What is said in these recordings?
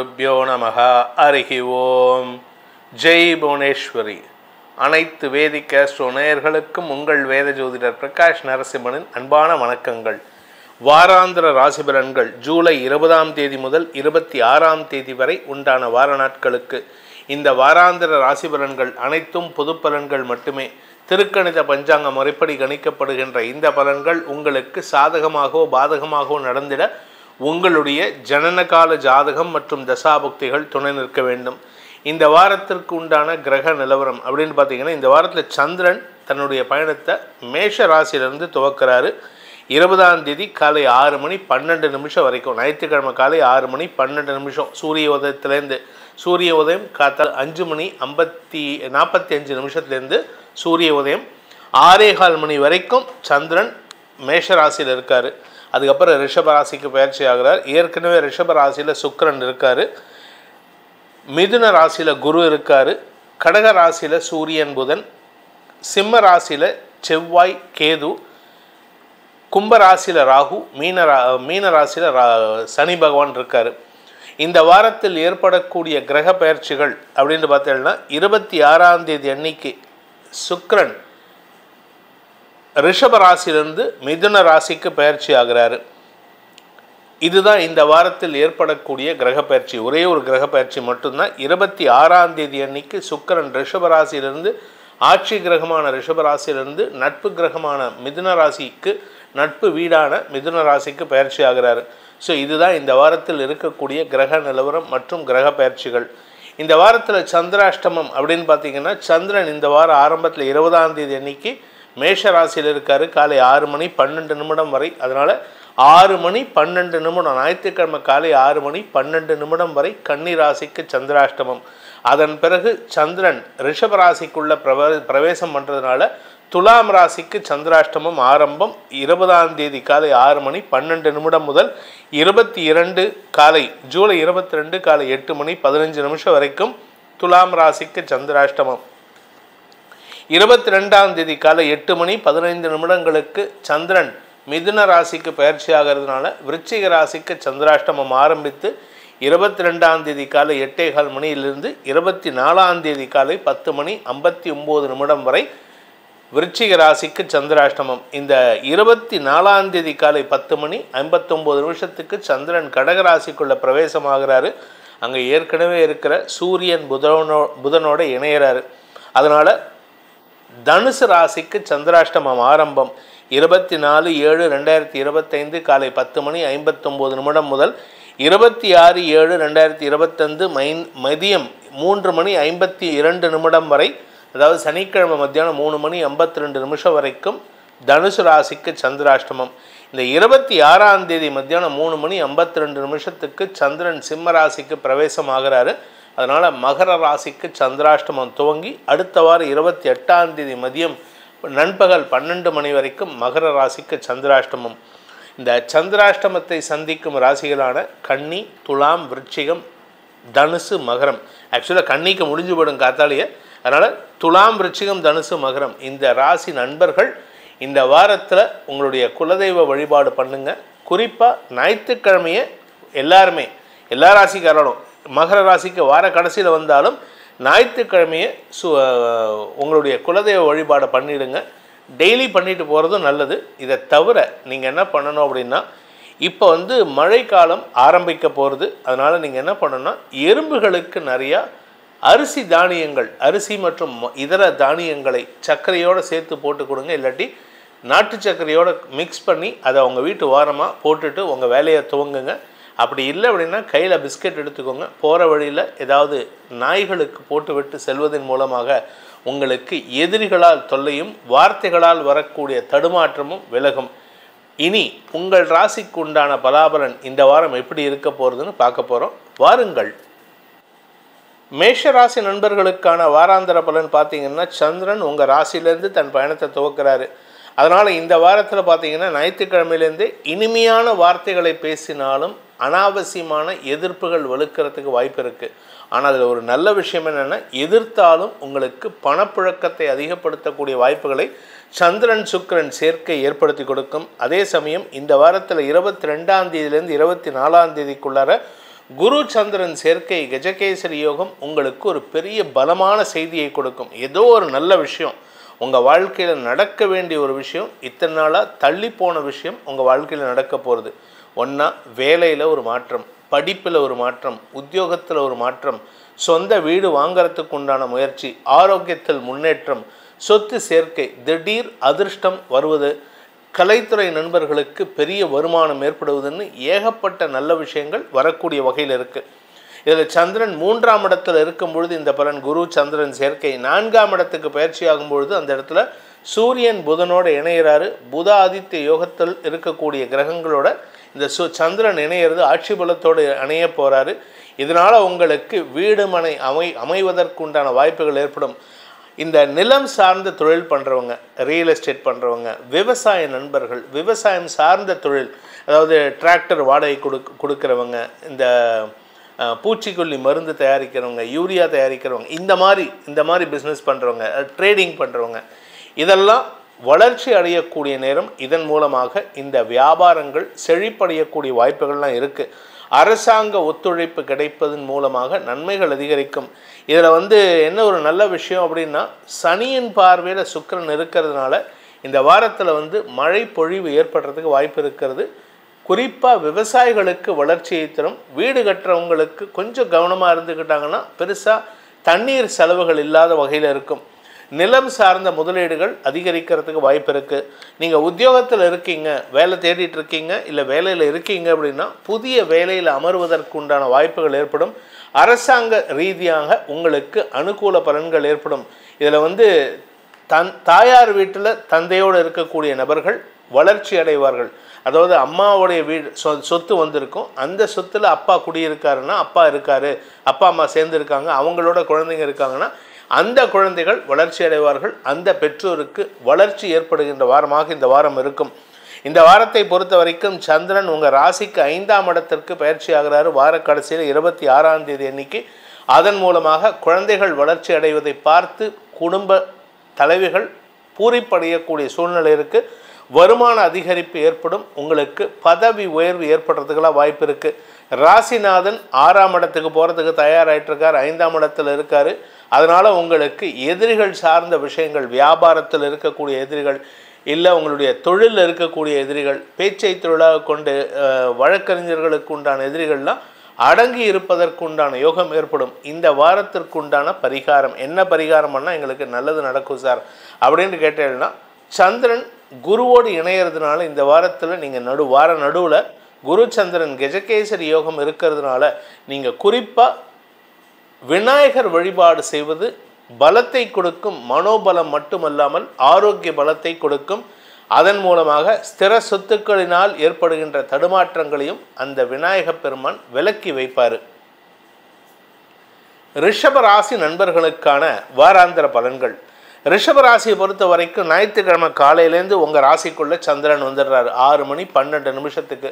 குருப்யோ நமஹ. ஹரிஹி ஓம். ஜெய் புவனேஸ்வரி. அனைத்து வேதிக் ஆஸ்ட்ரோ நேயர்களுக்கும் உங்கள் வேத ஜோதிடர் பிரகாஷ் நரசிம்மனின் அன்பான வணக்கங்கள். வாராந்திர ராசி பலன்கள் ஜூலை 20ஆம் தேதி முதல் 26ஆம் தேதி வரை உண்டான வார நாட்களுக்கு. இந்த வாராந்திர ராசி பலன்கள் அனைத்தும் பொது பலன்கள் மட்டுமே. திருக்கணித பஞ்சாங்க முறைப்படி கணிக்கப்படுகின்ற இந்த பலன்கள் உங்களுக்கு சாதகமாகவோ பாதகமாகவோ நடந்திட உங்களுடைய ஜனனகால ஜாதகம் மற்றும் தசாபுக்திகள் துணை நிற்க வேண்டும். இந்த வாரத்திற்கு உண்டான கிரக நிலவரம் அப்படின்னு பார்த்தீங்கன்னா, இந்த வாரத்தில் சந்திரன் தன்னுடைய பயணத்தை மேஷ ராசியிலிருந்து துவக்கிறாரு. 20ஆம் தேதி காலை 6 மணி 12 நிமிஷம் வரைக்கும், ஞாயிற்றுக்கிழமை காலை 6 மணி 12 நிமிஷம் சூரிய உதயத்திலேருந்து, சூரிய உதயம் காத்தால் 5 மணி 45 நிமிஷத்துலேருந்து சூரிய உதயம் 6:15 மணி வரைக்கும் சந்திரன் மேஷ ராசியில் இருக்கார். அதுக்கப்புறம் ரிஷப ராசிக்கு பயிற்சி ஆகிறார். ஏற்கனவே ரிஷப ராசியில் சுக்கிரன் இருக்கார், மிதுன ராசியில் குரு இருக்கார், கடக ராசியில் சூரியன் புதன், சிம்ம ராசியில் செவ்வாய் கேது, கும்ப ராசியில் ராகு, மீன ராசியில் சனி பகவான் இருக்கார். இந்த வாரத்தில் ஏற்படக்கூடிய கிரக பயிற்சிகள் அப்படின்னு பார்த்தீங்கன்னா, 26ஆம் தேதி அன்னைக்கு சுக்கிரன் ரிஷப ராசியிலிருந்து மிதுன ராசிக்கு பயிற்சி ஆகிறாரு. இதுதான் இந்த வாரத்தில் ஏற்படக்கூடிய கிரக பயிற்சி. ஒரே ஒரு கிரக பயிற்சி மட்டும்தான். 26ஆம் தேதி அன்னைக்கு சுக்கிரன் ரிஷப ராசியிலிருந்து, ஆட்சி கிரகமான ரிஷப ராசியிலிருந்து நட்பு கிரகமான மிதுன ராசிக்கு, நட்பு வீடான மிதுன ராசிக்கு பயிற்சி ஆகிறாரு. ஸோ இதுதான் இந்த வாரத்தில் இருக்கக்கூடிய கிரக நிலவரம் மற்றும் கிரக பயிற்சிகள். இந்த வாரத்தில் சந்திராஷ்டமம் அப்படின்னு பார்த்தீங்கன்னா, சந்திரன் இந்த வாரம் ஆரம்பத்தில் 20ஆம் தேதி அன்னைக்கு மேஷ ராசியில் இருக்கார், காலை 6 மணி 12 நிமிடம் வரை. அதனால் 6 மணி 12 நிமிடம், ஞாயிற்றுக்கிழமை காலை 6 மணி 12 நிமிடம் வரை கன்னி ராசிக்கு சந்திராஷ்டமம். அதன் பிறகு சந்திரன் ரிஷப ராசிக்குள்ள பிரவேசம் பண்ணுறதுனால துலாம் ராசிக்கு சந்திராஷ்டமம் ஆரம்பம். 20ஆம் தேதி காலை 6 மணி 12 நிமிடம் முதல் 22 காலை ஜூலை 22 காலை 8 மணி 15 நிமிஷம் வரைக்கும் துலாம் ராசிக்கு சந்திராஷ்டமம். 22ஆம் தேதி காலை 8 மணி 15 நிமிடங்களுக்கு சந்திரன் மிதுன ராசிக்கு பயிற்சி ஆகிறதுனால விருச்சிக ராசிக்கு சந்திராஷ்டமம் ஆரம்பித்து 22ஆம் தேதி காலை 8:15 மணியிலிருந்து 24ஆம் தேதி காலை 10 மணி 59 நிமிடம் வரை விருச்சிக ராசிக்கு சந்திராஷ்டமம். இந்த 24ஆம் தேதி காலை 10 மணி 59 நிமிஷத்துக்கு சந்திரன் கடக ராசிக்குள்ள பிரவேசமாகிறாரு. அங்கே ஏற்கனவே இருக்கிற சூரியன் புதனோட இணையிறாரு. அதனால் தனுசு ராசிக்கு சந்திராஷ்டமம் ஆரம்பம் 24/7/2025 காலை 10 மணி 59 நிமிடம் முதல் 26/7/2025 மதியம் 3 மணி 52 நிமிடம் வரை, அதாவது சனிக்கிழமை மத்தியானம் 3 மணி 52 நிமிஷம் வரைக்கும் தனுசு ராசிக்கு சந்திராஷ்டமம். இந்த 26ஆம் தேதி மத்தியானம் 3 மணி 52 நிமிஷத்துக்கு சந்திரன் சிம்ம ராசிக்கு பிரவேசம் ஆகிறாரு. அதனால் மகர ராசிக்கு சந்திராஷ்டமம் துவங்கி அடுத்த வாரம் 28ஆம் தேதி மதியம் நண்பகல் 12 மணி வரைக்கும் மகர ராசிக்கு சந்திராஷ்டமம். இந்த சந்திராஷ்டமத்தை சந்திக்கும் ராசிகளான கன்னி, துலாம், விருச்சிகம், தனுசு, மகரம். ஆக்சுவலாக கன்னிக்கு முடிஞ்சு போடும் காத்தாலேயே. அதனால் துலாம், விருச்சிகம், தனுசு, மகரம் இந்த ராசி நண்பர்கள் இந்த வாரத்தில் உங்களுடைய குலதெய்வ வழிபாடு பண்ணுங்கள். குறிப்பாக ஞாயிற்றுக்கிழமையே எல்லாருமே, எல்லா ராசிக்காரரும் மகர ராசிக்கு வார கடைசியில் வந்தாலும் ஞாயிற்றுக்கிழமையே உங்களுடைய குலதெய்வ வழிபாடை பண்ணிவிடுங்க. டெய்லி பண்ணிட்டு போகிறதும் நல்லது. இதை தவிர நீங்கள் என்ன பண்ணணும் அப்படின்னா, இப்போ மழைக்காலம் ஆரம்பிக்க போகிறது. அதனால் நீங்கள் என்ன பண்ணணும்னா, எறும்புகளுக்கு நிறையா அரிசி தானியங்கள், அரிசி மற்றும் இதர தானியங்களை சர்க்கரையோடு சேர்த்து போட்டு கொடுங்க. இல்லாட்டி நாட்டு சர்க்கரையோடு மிக்ஸ் பண்ணி அதை உங்கள் வீட்டு ஓரமாக போட்டுட்டு உங்கள் வேலையை துவங்குங்க. அப்படி இல்லை அப்படின்னா கையில் பிஸ்கட் எடுத்துக்கோங்க. போகிற வழியில் ஏதாவது நாய்களுக்கு போட்டுவிட்டு செல்வதன் மூலமாக உங்களுக்கு எதிரிகளால் தொல்லையும் வார்த்தைகளால் வரக்கூடிய தடுமாற்றமும் விலகும். இனி உங்கள் ராசிக்கு உண்டான பலாபலன் இந்த வாரம் எப்படி இருக்க போகிறதுன்னு பார்க்க போகிறோம். வாருங்கள். மேஷ ராசி நண்பர்களுக்கான வாராந்திர பலன் பார்த்தீங்கன்னா, சந்திரன் உங்கள் ராசியிலேருந்து தன் பயணத்தை துவக்கிறாரு. அதனால் இந்த வாரத்தில் பார்த்தீங்கன்னா, ஞாயிற்றுக்கிழமையிலேருந்து இனிமையான வார்த்தைகளை பேசினாலும் அனாவசியமான எதிர்ப்புகள் வலுக்கிறதுக்கு வாய்ப்பு இருக்குது. ஆனால் அதில் ஒரு நல்ல விஷயம் என்னென்னா, எதிர்த்தாலும் உங்களுக்கு பணப்புழக்கத்தை அதிகப்படுத்தக்கூடிய வாய்ப்புகளை சந்திரன் சுக்கிரன் சேர்க்கை ஏற்படுத்தி கொடுக்கும். அதே சமயம் இந்த வாரத்தில் 22ஆம் தேதியிலேருந்து 24ஆம் தேதிக்குள்ளார குரு சந்திரன் சேர்க்கை கஜகேசரி யோகம் உங்களுக்கு ஒரு பெரிய பலமான செய்தியை கொடுக்கும். ஏதோ ஒரு நல்ல விஷயம் உங்கள் வாழ்க்கையில் நடக்க வேண்டிய ஒரு விஷயம், இத்தனை நாளாக தள்ளி போன விஷயம் உங்கள் வாழ்க்கையில் நடக்க போகிறது. ஒன்றா வேலையில் ஒரு மாற்றம், படிப்பில் ஒரு மாற்றம், உத்தியோகத்தில் ஒரு மாற்றம், சொந்த வீடு வாங்கிறதுக்கு உண்டான முயற்சி, ஆரோக்கியத்தில் முன்னேற்றம், சொத்து சேர்க்கை, திடீர் அதிர்ஷ்டம் வருவது, கலைத்துறை நண்பர்களுக்கு பெரிய வருமானம் ஏற்படுவதுன்னு ஏகப்பட்ட நல்ல விஷயங்கள் வரக்கூடிய வகையில் இருக்குது. இதில் சந்திரன் 3ஆம் இடத்துல இருக்கும் பொழுது இந்த பலன் குரு சந்திரன் சேர்க்கை, 4ஆம் இடத்துக்கு பயிற்சி ஆகும் பொழுது அந்த இடத்துல சூரியன் புதனோடு இணையிறாரு. புத ஆதித்ய யோகத்தில் இருக்கக்கூடிய கிரகங்களோட இந்த சந்திரன் இணையிறது ஆட்சி பலத்தோடு இணைய போகிறாரு. இதனால் உங்களுக்கு வீடு மனை அமைவதற்குண்டான வாய்ப்புகள் ஏற்படும். இந்த நிலம் சார்ந்த தொழில் பண்ணுறவங்க, ரியல் எஸ்டேட் பண்ணுறவங்க, விவசாய நண்பர்கள், விவசாயம் சார்ந்த தொழில், அதாவது டிராக்டர் வாடகை கொடுக்குறவங்க, இந்த பூச்சிக்கொல்லி மருந்து தயாரிக்கிறவங்க, யூரியா தயாரிக்கிறவங்க, இந்த மாதிரி பிஸ்னஸ் பண்ணுறவங்க, ட்ரேடிங் பண்ணுறவங்க, இதெல்லாம் வளர்ச்சி அடையக்கூடிய நேரம். இதன் மூலமாக இந்த வியாபாரங்கள் செழிப்படையக்கூடிய வாய்ப்புகள்லாம் இருக்குது. அரசாங்க ஒத்துழைப்பு கிடைப்பதன் மூலமாக நன்மைகள் அதிகரிக்கும். இதில் என்ன ஒரு நல்ல விஷயம் அப்படின்னா, சனியின் பார்வையில் சுக்கிரன் இருக்கிறதுனால இந்த வாரத்தில் மழை பொழிவு ஏற்படுறதுக்கு வாய்ப்பு இருக்கிறது. குறிப்பாக விவசாயிகளுக்கு வளர்ச்சியை தரும். வீடு கட்டுறவங்களுக்கு கொஞ்சம் கவனமாக இருந்துக்கிட்டாங்கன்னா பெருசாக தண்ணீர் செலவுகள் இல்லாத வகையில் இருக்கும். நிலம் சார்ந்த முதலீடுகள் அதிகரிக்கிறதுக்கு வாய்ப்பு இருக்குது. நீங்கள் உத்தியோகத்தில் இருக்கீங்க, வேலை தேடிட்டு இருக்கீங்க, இல்லை வேலையில் இருக்கீங்க அப்படின்னா புதிய வேலையில் அமர்வதற்கு உண்டான வாய்ப்புகள் ஏற்படும். அரசாங்க ரீதியாக உங்களுக்கு அனுகூல பலன்கள் ஏற்படும். இதில் தாயார் வீட்டில் தந்தையோடு இருக்கக்கூடிய நபர்கள் வளர்ச்சி அடைவார்கள். அதாவது அம்மாவுடைய வீடு சொத்து வந்திருக்கும், அந்த சொத்தில் அப்பா குடியிருக்காருன்னா, அப்பா இருக்காரு, அப்பா அம்மா சேர்ந்துருக்காங்க, அவங்களோட குழந்தைங்க இருக்காங்கன்னா அந்த குழந்தைகள் வளர்ச்சி அடைவார்கள். அந்த பெற்றோருக்கு வளர்ச்சி ஏற்படுகின்ற வாரமாக இந்த வாரம் இருக்கும். இந்த வாரத்தை பொறுத்த வரைக்கும் சந்திரன் உங்கள் ராசிக்கு 5ஆம் இடத்திற்கு பயிற்சி ஆகிறாரு. வார கடைசியில் 26ஆம் தேதி அன்னைக்கு. அதன் மூலமாக குழந்தைகள் வளர்ச்சி அடைவதை பார்த்து குடும்ப தலைவிகள் பூரிப்படையக்கூடிய சூழ்நிலை இருக்குது. வருமான அதிகரிப்பு ஏற்படும். உங்களுக்கு பதவி உயர்வு ஏற்படுறதுக்கெல்லாம் வாய்ப்பு இருக்குது. ராசிநாதன் 6ஆம் இடத்துக்கு போகிறதுக்கு தயாராகிட்டுருக்கார், 5ஆம் இடத்துல இருக்கார். அதனால் உங்களுக்கு எதிரிகள் சார்ந்த விஷயங்கள், வியாபாரத்தில் இருக்கக்கூடிய எதிரிகள், இல்லை உங்களுடைய தொழிலில் இருக்கக்கூடிய எதிரிகள், பேச்சை தொழிலாக கொண்டு வழக்கறிஞர்களுக்கு உண்டான எதிரிகள்லாம் அடங்கி இருப்பதற்குண்டான யோகம் ஏற்படும். இந்த வாரத்திற்குண்டான பரிகாரம் என்ன? பரிகாரம்னா எங்களுக்கு நல்லது நடக்கும் சார் அப்படின்னு கேட்டேன்னா, சந்திரன் குருவோடு இணையிறதுனால இந்த வாரத்தில் நீங்கள் வார நடுவில் குரு சந்திரன் கஜகேசரி யோகம் இருக்கிறதுனால நீங்கள் குறிப்பாக விநாயகர் வழிபாடு செய்வது பலத்தை கொடுக்கும். மனோபலம் மட்டுமல்லாமல் ஆரோக்கிய பலத்தை கொடுக்கும். அதன் மூலமாக ஸ்திர சொத்துக்களினால் ஏற்படுகின்ற தடுமாற்றங்களையும் அந்த விநாயக பெருமான் விலக்கி வைப்பார். ரிஷப ராசி நண்பர்களுக்கான வாராந்திர பலன்கள். ரிஷப ராசியை பொறுத்த வரைக்கும் ஞாயிற்றுக்கிழமை காலையிலேருந்து உங்கள் ராசிக்குள்ளே சந்திரன் வந்துடுறாரு. 6 மணி 12 நிமிஷத்துக்கு.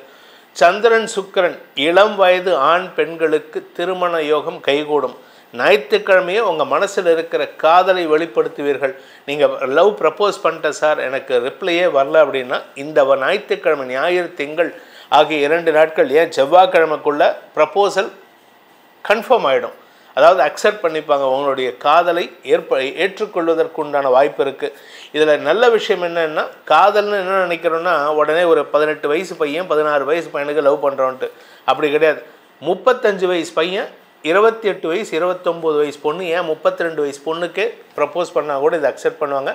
சந்திரன் சுக்கிரன் இளம் வயது ஆண் பெண்களுக்கு திருமண யோகம் கைகூடும். ஞாயிற்றுக்கிழமையே உங்கள் மனசில் இருக்கிற காதலை வெளிப்படுத்துவீர்கள். நீங்கள் லவ் ப்ரப்போஸ் பண்ணிட்டேன் சார், எனக்கு ரிப்ளையே வரல அப்படின்னா இந்த ஞாயிற்றுக்கிழமை, ஞாயிறு, திங்கள் ஆகிய 2 நாட்கள், ஏன் செவ்வாய்க்கிழமைக்குள்ளே ப்ரப்போசல் கன்ஃபார்ம் ஆகிடும். அதாவது அக்செப்ட் பண்ணிப்பாங்க. உங்களுடைய காதலை ஏற்றுக்கொள்வதற்குண்டான வாய்ப்பு இருக்குது. இதில் நல்ல விஷயம் என்னென்னா, காதல்னு என்ன நினைக்கிறோன்னா உடனே ஒரு 18 வயசு பையன் 16 வயசு பையனுக்கு லவ் பண்ணுறோன்ட்டு. அப்படி கிடையாது. 35 வயசு பையன் 28 வயசு 29 வயசு பொண்ணு, ஏன் 32 வயசு பொண்ணுக்கே ப்ரப்போஸ் பண்ணால் கூட இதை அக்செப்ட் பண்ணுவாங்க.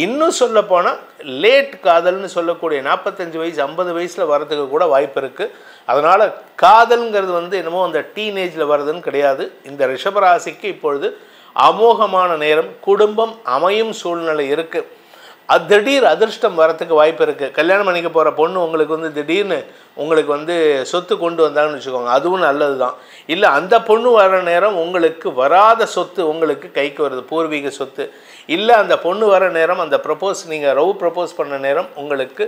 இன்னும் சொல்ல போனால் லேட் காதல்னு சொல்லக்கூடிய 45 வயசு 50 வயசில் வரதுக்கு கூட வாய்ப்பு இருக்குது. அதனால் காதல்ங்கிறது என்னமோ அந்த டீனேஜில் வர்றதுன்னு கிடையாது. இந்த ரிஷபராசிக்கு இப்பொழுது அமோகமான நேரம். குடும்பம் அமையும் சூழ்நிலை இருக்குது. திடீர் அதிர்ஷ்டம் வரத்துக்கு வாய்ப்பு இருக்குது. கல்யாணம் பண்ணிக்க போகிற பொண்ணு உங்களுக்கு திடீர்னு உங்களுக்கு சொத்து கொண்டு வந்தாங்கன்னு வச்சுக்கோங்க, அதுவும் நல்லது தான். இல்லை அந்த பொண்ணு வர நேரம் உங்களுக்கு வராத சொத்து உங்களுக்கு கைக்கு வருது, பூர்வீக சொத்து. இல்லை அந்த பொண்ணு வர நேரம், அந்த நீங்கள் லவ் ப்ரப்போஸ் பண்ண நேரம் உங்களுக்கு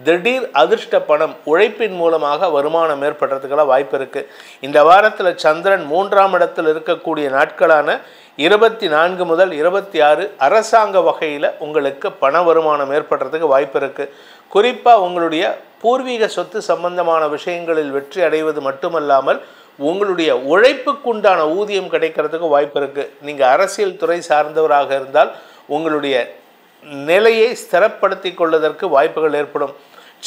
திடீர் அதிர்ஷ்ட பணம் உழைப்பின் மூலமாக வருமானம் ஏற்படுறதுக்கெல்லாம் வாய்ப்பு இருக்குது. இந்த வாரத்தில் சந்திரன் 3ஆம் இடத்தில் இருக்கக்கூடிய நாட்களான 24 முதல் 26 அரசாங்க வகையில் உங்களுக்கு பண வருமானம் ஏற்படுறதுக்கு வாய்ப்பு இருக்குது. குறிப்பாக உங்களுடைய பூர்வீக சொத்து சம்பந்தமான விஷயங்களில் வெற்றி அடைவது மட்டுமல்லாமல் உங்களுடைய உழைப்புக்குண்டான ஊதியம் கிடைக்கிறதுக்கு வாய்ப்பு இருக்குது. நீங்கள் அரசியல் துறை சார்ந்தவராக இருந்தால் உங்களுடைய நிலையை ஸ்திரப்படுத்தி கொள்வதற்கு வாய்ப்புகள் ஏற்படும்.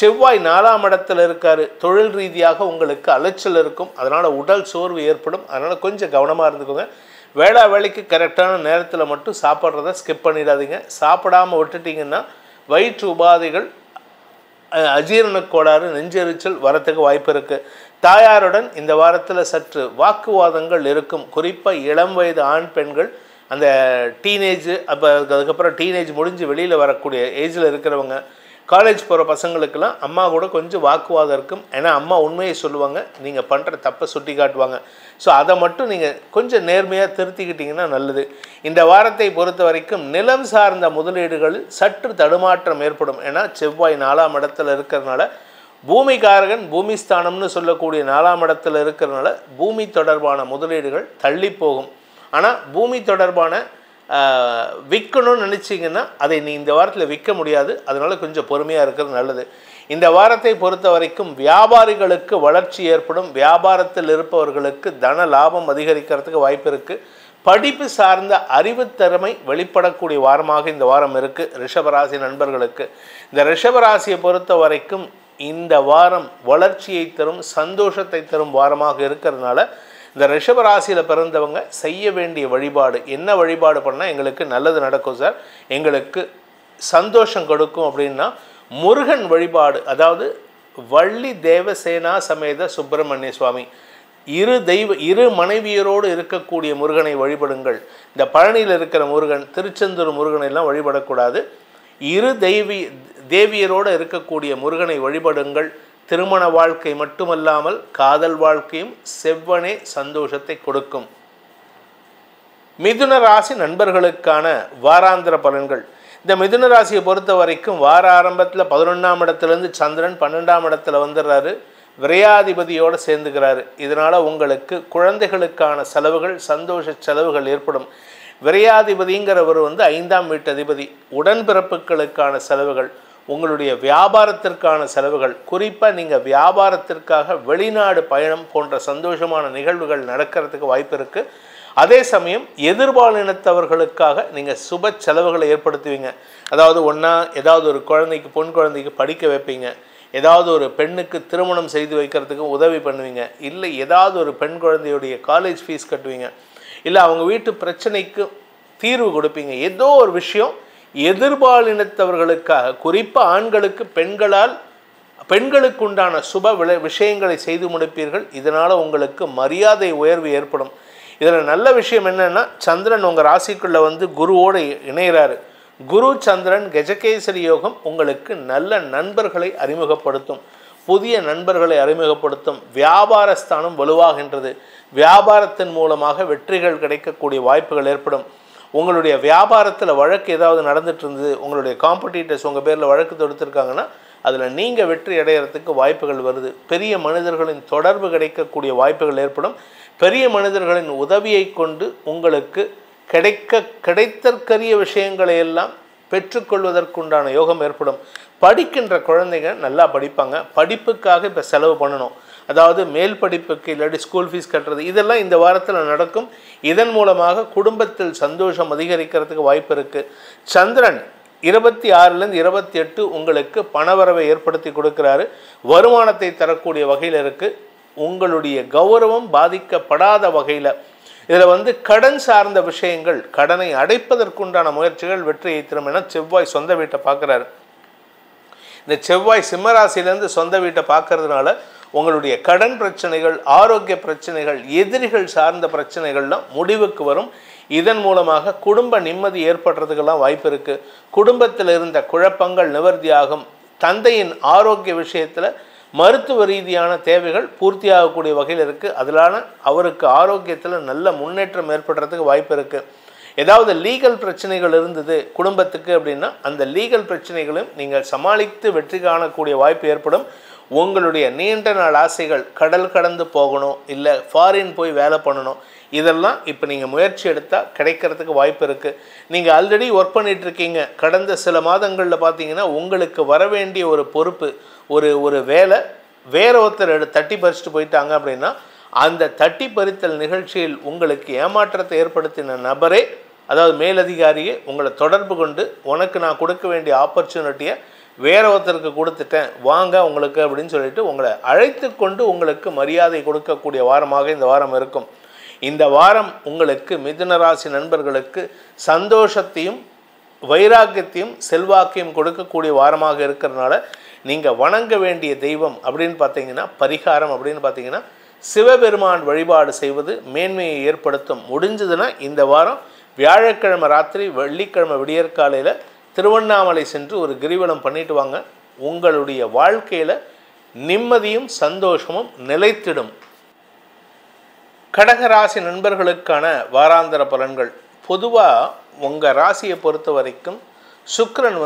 செவ்வாய் 4ஆம் இடத்துல இருக்கார். தொழில் ரீதியாக உங்களுக்கு அலைச்சல் இருக்கும். அதனால் உடல் சோர்வு ஏற்படும். அதனால் கொஞ்சம் கவனமாக இருந்துக்கோங்க. வேளைக்கு கரெக்டான நேரத்தில் மட்டும் சாப்பிட்றத ஸ்கிப் பண்ணிடாதீங்க. சாப்பிடாமல் விட்டுட்டிங்கன்னா வயிற்று உபாதைகள், அஜீரண கோளாறு, நெஞ்செரிச்சல் வரத்துக்கு வாய்ப்பு இருக்குது. தாயாருடன் இந்த வாரத்தில் சற்று வாக்குவாதங்கள் இருக்கும். குறிப்பாக இளம் வயது ஆண் பெண்கள், அந்த டீனேஜ், அதுக்கப்புறம் டீனேஜ் முடிஞ்சு வெளியில் வரக்கூடிய ஏஜில் இருக்கிறவங்க, காலேஜ் போகிற பசங்களுக்கெல்லாம் அம்மா கூட கொஞ்சம் வாக்குவாதம் இருக்கும். ஏன்னா அம்மா உண்மையை சொல்லுவாங்க, நீங்கள் பண்ணுற தப்பை சுட்டி காட்டுவாங்க. ஸோ அதை மட்டும் நீங்கள் கொஞ்சம் நேர்மையாக திருத்திக்கிட்டிங்கன்னா நல்லது. இந்த வாரத்தை பொறுத்த வரைக்கும் நிலம் சார்ந்த முதலீடுகளில் சற்று தடுமாற்றம் ஏற்படும். ஏன்னா செவ்வாய் 4ஆம் இடத்துல இருக்கிறதுனால, பூமிகாரகன் பூமிஸ்தானம்னு சொல்லக்கூடிய 4ஆம் இடத்துல இருக்கிறதுனால பூமி தொடர்பான முதலீடுகள் தள்ளி போகும். ஆனால் பூமி தொடர்பான விற்கணும்னு நினச்சிங்கன்னா அதை இந்த வாரத்தில் விற்க முடியாது. அதனால் கொஞ்சம் பொறுமையாக இருக்கிறது நல்லது. இந்த வாரத்தை பொறுத்த வரைக்கும் வியாபாரிகளுக்கு வளர்ச்சி ஏற்படும். வியாபாரத்தில் இருப்பவர்களுக்கு தன லாபம் அதிகரிக்கிறதுக்கு வாய்ப்பு இருக்குது. படிப்பு சார்ந்த அறிவுத்திறமை வெளிப்படக்கூடிய வாரமாக இந்த வாரம் இருக்குது ரிஷபராசி நண்பர்களுக்கு. இந்த ரிஷபராசியை பொறுத்த வரைக்கும் இந்த வாரம் வளர்ச்சியை தரும், சந்தோஷத்தை தரும் வாரமாக இருக்கிறதுனால இந்த ரிஷபராசியில் பிறந்தவங்க செய்ய வேண்டிய வழிபாடு, என்ன வழிபாடு பண்ணால் எங்களுக்கு நல்லது நடக்கும் சார், எங்களுக்கு சந்தோஷம் கொடுக்கும் அப்படின்னா, முருகன் வழிபாடு, அதாவது வள்ளி தேவசேனா சமேத சுப்பிரமணிய சுவாமி, இரு மனைவியரோடு இருக்கக்கூடிய முருகனை வழிபடுங்கள். இந்த பழனியில் இருக்கிற முருகன், திருச்செந்தூர் முருகனை எல்லாம் வழிபடக்கூடாது. இரு தேவியரோடு இருக்கக்கூடிய முருகனை வழிபடுங்கள். திருமண வாழ்க்கை மட்டுமல்லாமல் காதல் வாழ்க்கையும் செவ்வனே சந்தோஷத்தை கொடுக்கும். மிதுன ராசி நண்பர்களுக்கான வாராந்திர பலன்கள். இந்த மிதுன ராசியை பொறுத்த வரைக்கும் வார ஆரம்பத்தில் 11ஆம் இடத்துலேருந்து சந்திரன் 12ஆம் இடத்துல வந்துடுறாரு. விரையாதிபதியோடு சேர்ந்துக்கிறாரு. இதனால் உங்களுக்கு குழந்தைகளுக்கான செலவுகள், சந்தோஷ செலவுகள் ஏற்படும். விரையாதிபதிங்கிறவர் 5ஆம் வீட்டு அதிபதி. உடன்பிறப்புகளுக்கான செலவுகள், உங்களுடைய வியாபாரத்திற்கான செலவுகள், குறிப்பாக நீங்கள் வியாபாரத்திற்காக வெளிநாடு பயணம் போன்ற சந்தோஷமான நிகழ்வுகள் நடக்கிறதுக்கு வாய்ப்பு இருக்குது. அதே சமயம் எதிர்பாலினத்தவர்களுக்காக நீங்கள் சுப செலவுகளை ஏற்படுத்துவீங்க. அதாவது ஏதாவது ஒரு குழந்தைக்கு, பொன் குழந்தைக்கு படிக்க வைப்பீங்க, ஏதாவது ஒரு பெண்ணுக்கு திருமணம் செய்து வைக்கிறதுக்கு உதவி பண்ணுவீங்க, இல்லை ஏதாவது ஒரு பெண் குழந்தையுடைய காலேஜ் ஃபீஸ் கட்டுவீங்க, இல்லை அவங்க வீட்டு பிரச்சனைக்கு தீர்வு கொடுப்பீங்க. ஏதோ ஒரு விஷயம் எதிர்பாலினத்தவர்களுக்காக, குறிப்பாக ஆண்களுக்கு பெண்களுக்கு உண்டான சுப விஷயங்களை செய்து முடிப்பீர்கள். இதனால் உங்களுக்கு மரியாதை உயர்வு ஏற்படும். இதில் நல்ல விஷயம் என்னென்னா, சந்திரன் உங்கள் ராசிக்குள்ளே குருவோடு இணைகிறாரு. குரு சந்திரன் கஜகேசரி யோகம் உங்களுக்கு நல்ல நண்பர்களை அறிமுகப்படுத்தும், புதிய நண்பர்களை அறிமுகப்படுத்தும். வியாபாரஸ்தானம் வலுவாகின்றது. வியாபாரத்தின் மூலமாக வெற்றிகள் கிடைக்கக்கூடிய வாய்ப்புகள் ஏற்படும். உங்களுடைய வியாபாரத்தில் வழக்கு ஏதாவது நடந்துட்டு இருந்தது, உங்களுடைய காம்படிட்டர்ஸ் உங்கள் பேரில் வழக்கு தொடுத்துருக்காங்கன்னா அதில் நீங்கள் வெற்றி அடைகிறதுக்கு வாய்ப்புகள் வருது. பெரிய மனிதர்களின் தொடர்பு கிடைக்கக்கூடிய வாய்ப்புகள் ஏற்படும். பெரிய மனிதர்களின் உதவியை கொண்டு உங்களுக்கு கிடைத்தற்கரிய விஷயங்களை எல்லாம் பெற்றுக்கொள்வதற்குண்டான யோகம் ஏற்படும். படிக்கின்ற குழந்தைங்க நல்லா படிப்பாங்க. படிப்புக்காக இப்போ செலவு பண்ணணும், அதாவது மேல் படிப்புக்கு இல்லாட்டி ஸ்கூல் ஃபீஸ் கட்டுறது, இதெல்லாம் இந்த வாரத்தில் நடக்கும். இதன் மூலமாக குடும்பத்தில் சந்தோஷம் அதிகரிக்கிறதுக்கு வாய்ப்பு இருக்குது. சந்திரன் 26லேருந்து 28 உங்களுக்கு பணவரவை ஏற்படுத்தி கொடுக்குறாரு. வருமானத்தை தரக்கூடிய வகையில் இருக்குது. உங்களுடைய கௌரவம் பாதிக்கப்படாத வகையில் இதில் கடன் சார்ந்த விஷயங்கள், கடனை அடைப்பதற்குண்டான முயற்சிகள் வெற்றியை தரும். என செவ்வாய் சொந்த வீட்டை பார்க்குறாரு. இந்த செவ்வாய் சிம்மராசிலேருந்து சொந்த வீட்டை பார்க்கறதுனால உங்களுடைய கடன் பிரச்சனைகள், ஆரோக்கிய பிரச்சனைகள், எதிரிகள் சார்ந்த பிரச்சனைகள்லாம் முடிவுக்கு வரும். இதன் மூலமாக குடும்ப நிம்மதி ஏற்படுறதுக்கெல்லாம் வாய்ப்பு இருக்குது. குடும்பத்தில் இருந்த குழப்பங்கள் நிவர்த்தியாகும். தந்தையின் ஆரோக்கிய விஷயத்தில் மருத்துவ ரீதியான தேவைகள் பூர்த்தியாகக்கூடிய வகையில் இருக்குது. அதனால அவருக்கு ஆரோக்கியத்தில் நல்ல முன்னேற்றம் ஏற்படுறதுக்கு வாய்ப்பு இருக்குது. ஏதாவது லீகல் பிரச்சனைகள் இருந்தது குடும்பத்துக்கு அப்படின்னா அந்த லீகல் பிரச்சனைகளையும் நீங்கள் சமாளித்து வெற்றி காணக்கூடிய வாய்ப்பு ஏற்படும். உங்களுடைய நீண்ட நாள் ஆசைகள், கடல் கடந்து போகணும், இல்லை ஃபாரின் போய் வேலை பண்ணணும், இதெல்லாம் இப்போ நீங்கள் முயற்சி எடுத்தால் கிடைக்கிறதுக்கு வாய்ப்பு இருக்குது. நீங்கள் ஆல்ரெடி ஒர்க் பண்ணிகிட்ருக்கீங்க. கடந்த சில மாதங்களில் பார்த்தீங்கன்னா உங்களுக்கு வர வேண்டிய ஒரு பொறுப்பு, ஒரு வேலை வேற ஒருத்தர் தட்டி பறிச்சுட்டு போயிட்டாங்க அப்படின்னா அந்த தட்டி பறித்தல் நிகழ்ச்சியில் உங்களுக்கு ஏமாற்றத்தை ஏற்படுத்தின நபரே, அதாவது மேலதிகாரியே உங்களை தொடர்பு கொண்டு உனக்கு நான் கொடுக்க வேண்டிய ஆப்பர்ச்சுனிட்டியை வேற ஒருத்தருக்கு கொடுத்துட்டேன் வாங்க உங்களுக்கு அப்படின்னு சொல்லிட்டு உங்களை அழைத்து கொண்டு உங்களுக்கு மரியாதை கொடுக்கக்கூடிய வாரமாக இந்த வாரம் இருக்கும். இந்த வாரம் உங்களுக்கு மிதுன ராசி நண்பர்களுக்கு சந்தோஷத்தையும் வைராக்கியத்தையும் செல்வாக்கையும் கொடுக்கக்கூடிய வாரமாக இருக்கிறதுனால நீங்கள் வணங்க வேண்டிய தெய்வம் அப்படின்னு பார்த்தீங்கன்னா, பரிகாரம் அப்படின்னு பார்த்தீங்கன்னா சிவபெருமான் வழிபாடு செய்வது மேன்மையை ஏற்படுத்தும். முடிஞ்சதுன்னா இந்த வாரம் வியாழக்கிழமை ராத்திரி வெள்ளிக்கிழமை விடியற்காலையில் திருவண்ணாமலை சென்று ஒரு கிரிவலம் பண்ணிட்டு வாங்க. உங்களுடைய வாழ்க்கையில் நிம்மதியும் சந்தோஷமும் நிலைத்திடும். கடகராசி நண்பர்களுக்கான வாராந்திர பலன்கள். பொதுவாக உங்கள் ராசியை பொறுத்த வரைக்கும் சுக்கிரன்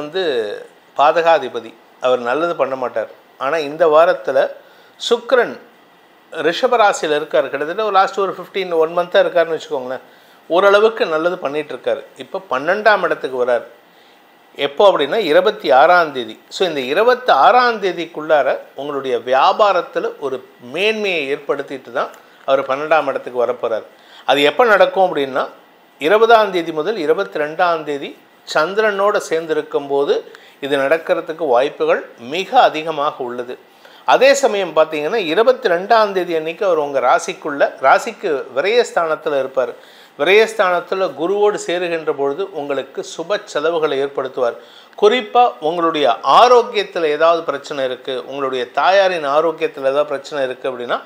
பாதகாதிபதி, அவர் நல்லது பண்ண மாட்டார். ஆனால் இந்த வாரத்தில் சுக்கிரன் ரிஷபராசியில் இருக்கார். கிட்டத்தட்ட ஒரு லாஸ்ட் ஒரு 1 மந்த்தாக இருக்காருன்னு வச்சுக்கோங்களேன். ஓரளவுக்கு நல்லது பண்ணிகிட்ருக்காரு. இப்போ 12ஆம் இடத்துக்கு வரார். எப்போ அப்படின்னா 26ஆம் தேதி. ஸோ இந்த 26ஆம் தேதிக்குள்ளார உங்களுடைய வியாபாரத்தில் ஒரு மேன்மையை ஏற்படுத்திட்டு தான் அவர் 12ஆம் இடத்துக்கு வரப்போகிறார். அது எப்போ நடக்கும் அப்படின்னா 20ஆம் தேதி முதல் 22ஆம் தேதி சந்திரனோடு சேர்ந்திருக்கும் போது இது நடக்கிறதுக்கு வாய்ப்புகள் மிக அதிகமாக உள்ளது. அதே சமயம் பார்த்தீங்கன்னா 22ஆம் தேதி அன்றைக்கி அவர் உங்கள் ராசிக்கு விரயஸ்தானத்தில் இருப்பார். விரயஸ்தானத்தில் குருவோடு சேருகின்ற பொழுது உங்களுக்கு சுப செலவுகளை ஏற்படுத்துவார். குறிப்பாக உங்களுடைய ஆரோக்கியத்தில் ஏதாவது பிரச்சனை இருக்குது, உங்களுடைய தாயாரின் ஆரோக்கியத்தில் ஏதாவது பிரச்சனை இருக்குது அப்படின்னா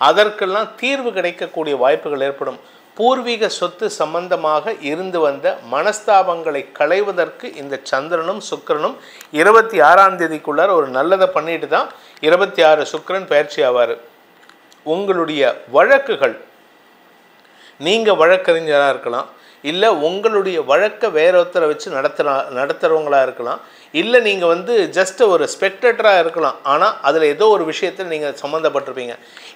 அதற்கெல்லாம் தீர்வு கிடைக்கக்கூடிய வாய்ப்புகள் ஏற்படும். பூர்வீக சொத்து சம்பந்தமாக இருந்து வந்த மனஸ்தாபங்களை களைவதற்கு இந்த சந்திரனும் சுக்கிரனும் 26ஆம் தேதிக்குள்ளார ஒரு நல்லதை பண்ணிட்டு தான் 26 சுக்கிரன் பயிற்சி ஆவார். உங்களுடைய வழக்குகள், நீங்கள் வழக்கறிஞராக இருக்கலாம், இல்லை உங்களுடைய வழக்கை வேற ஒருத்தரை வச்சு நடத்துகிறவங்களாக இருக்கலாம், இல்லை நீங்கள் ஜஸ்ட் ஒரு ஸ்பெக்டேட்டராக இருக்கலாம். ஆனால் அதில் ஏதோ ஒரு விஷயத்தில் நீங்கள் சம்மந்தப்பட்டிருப்பீங்க.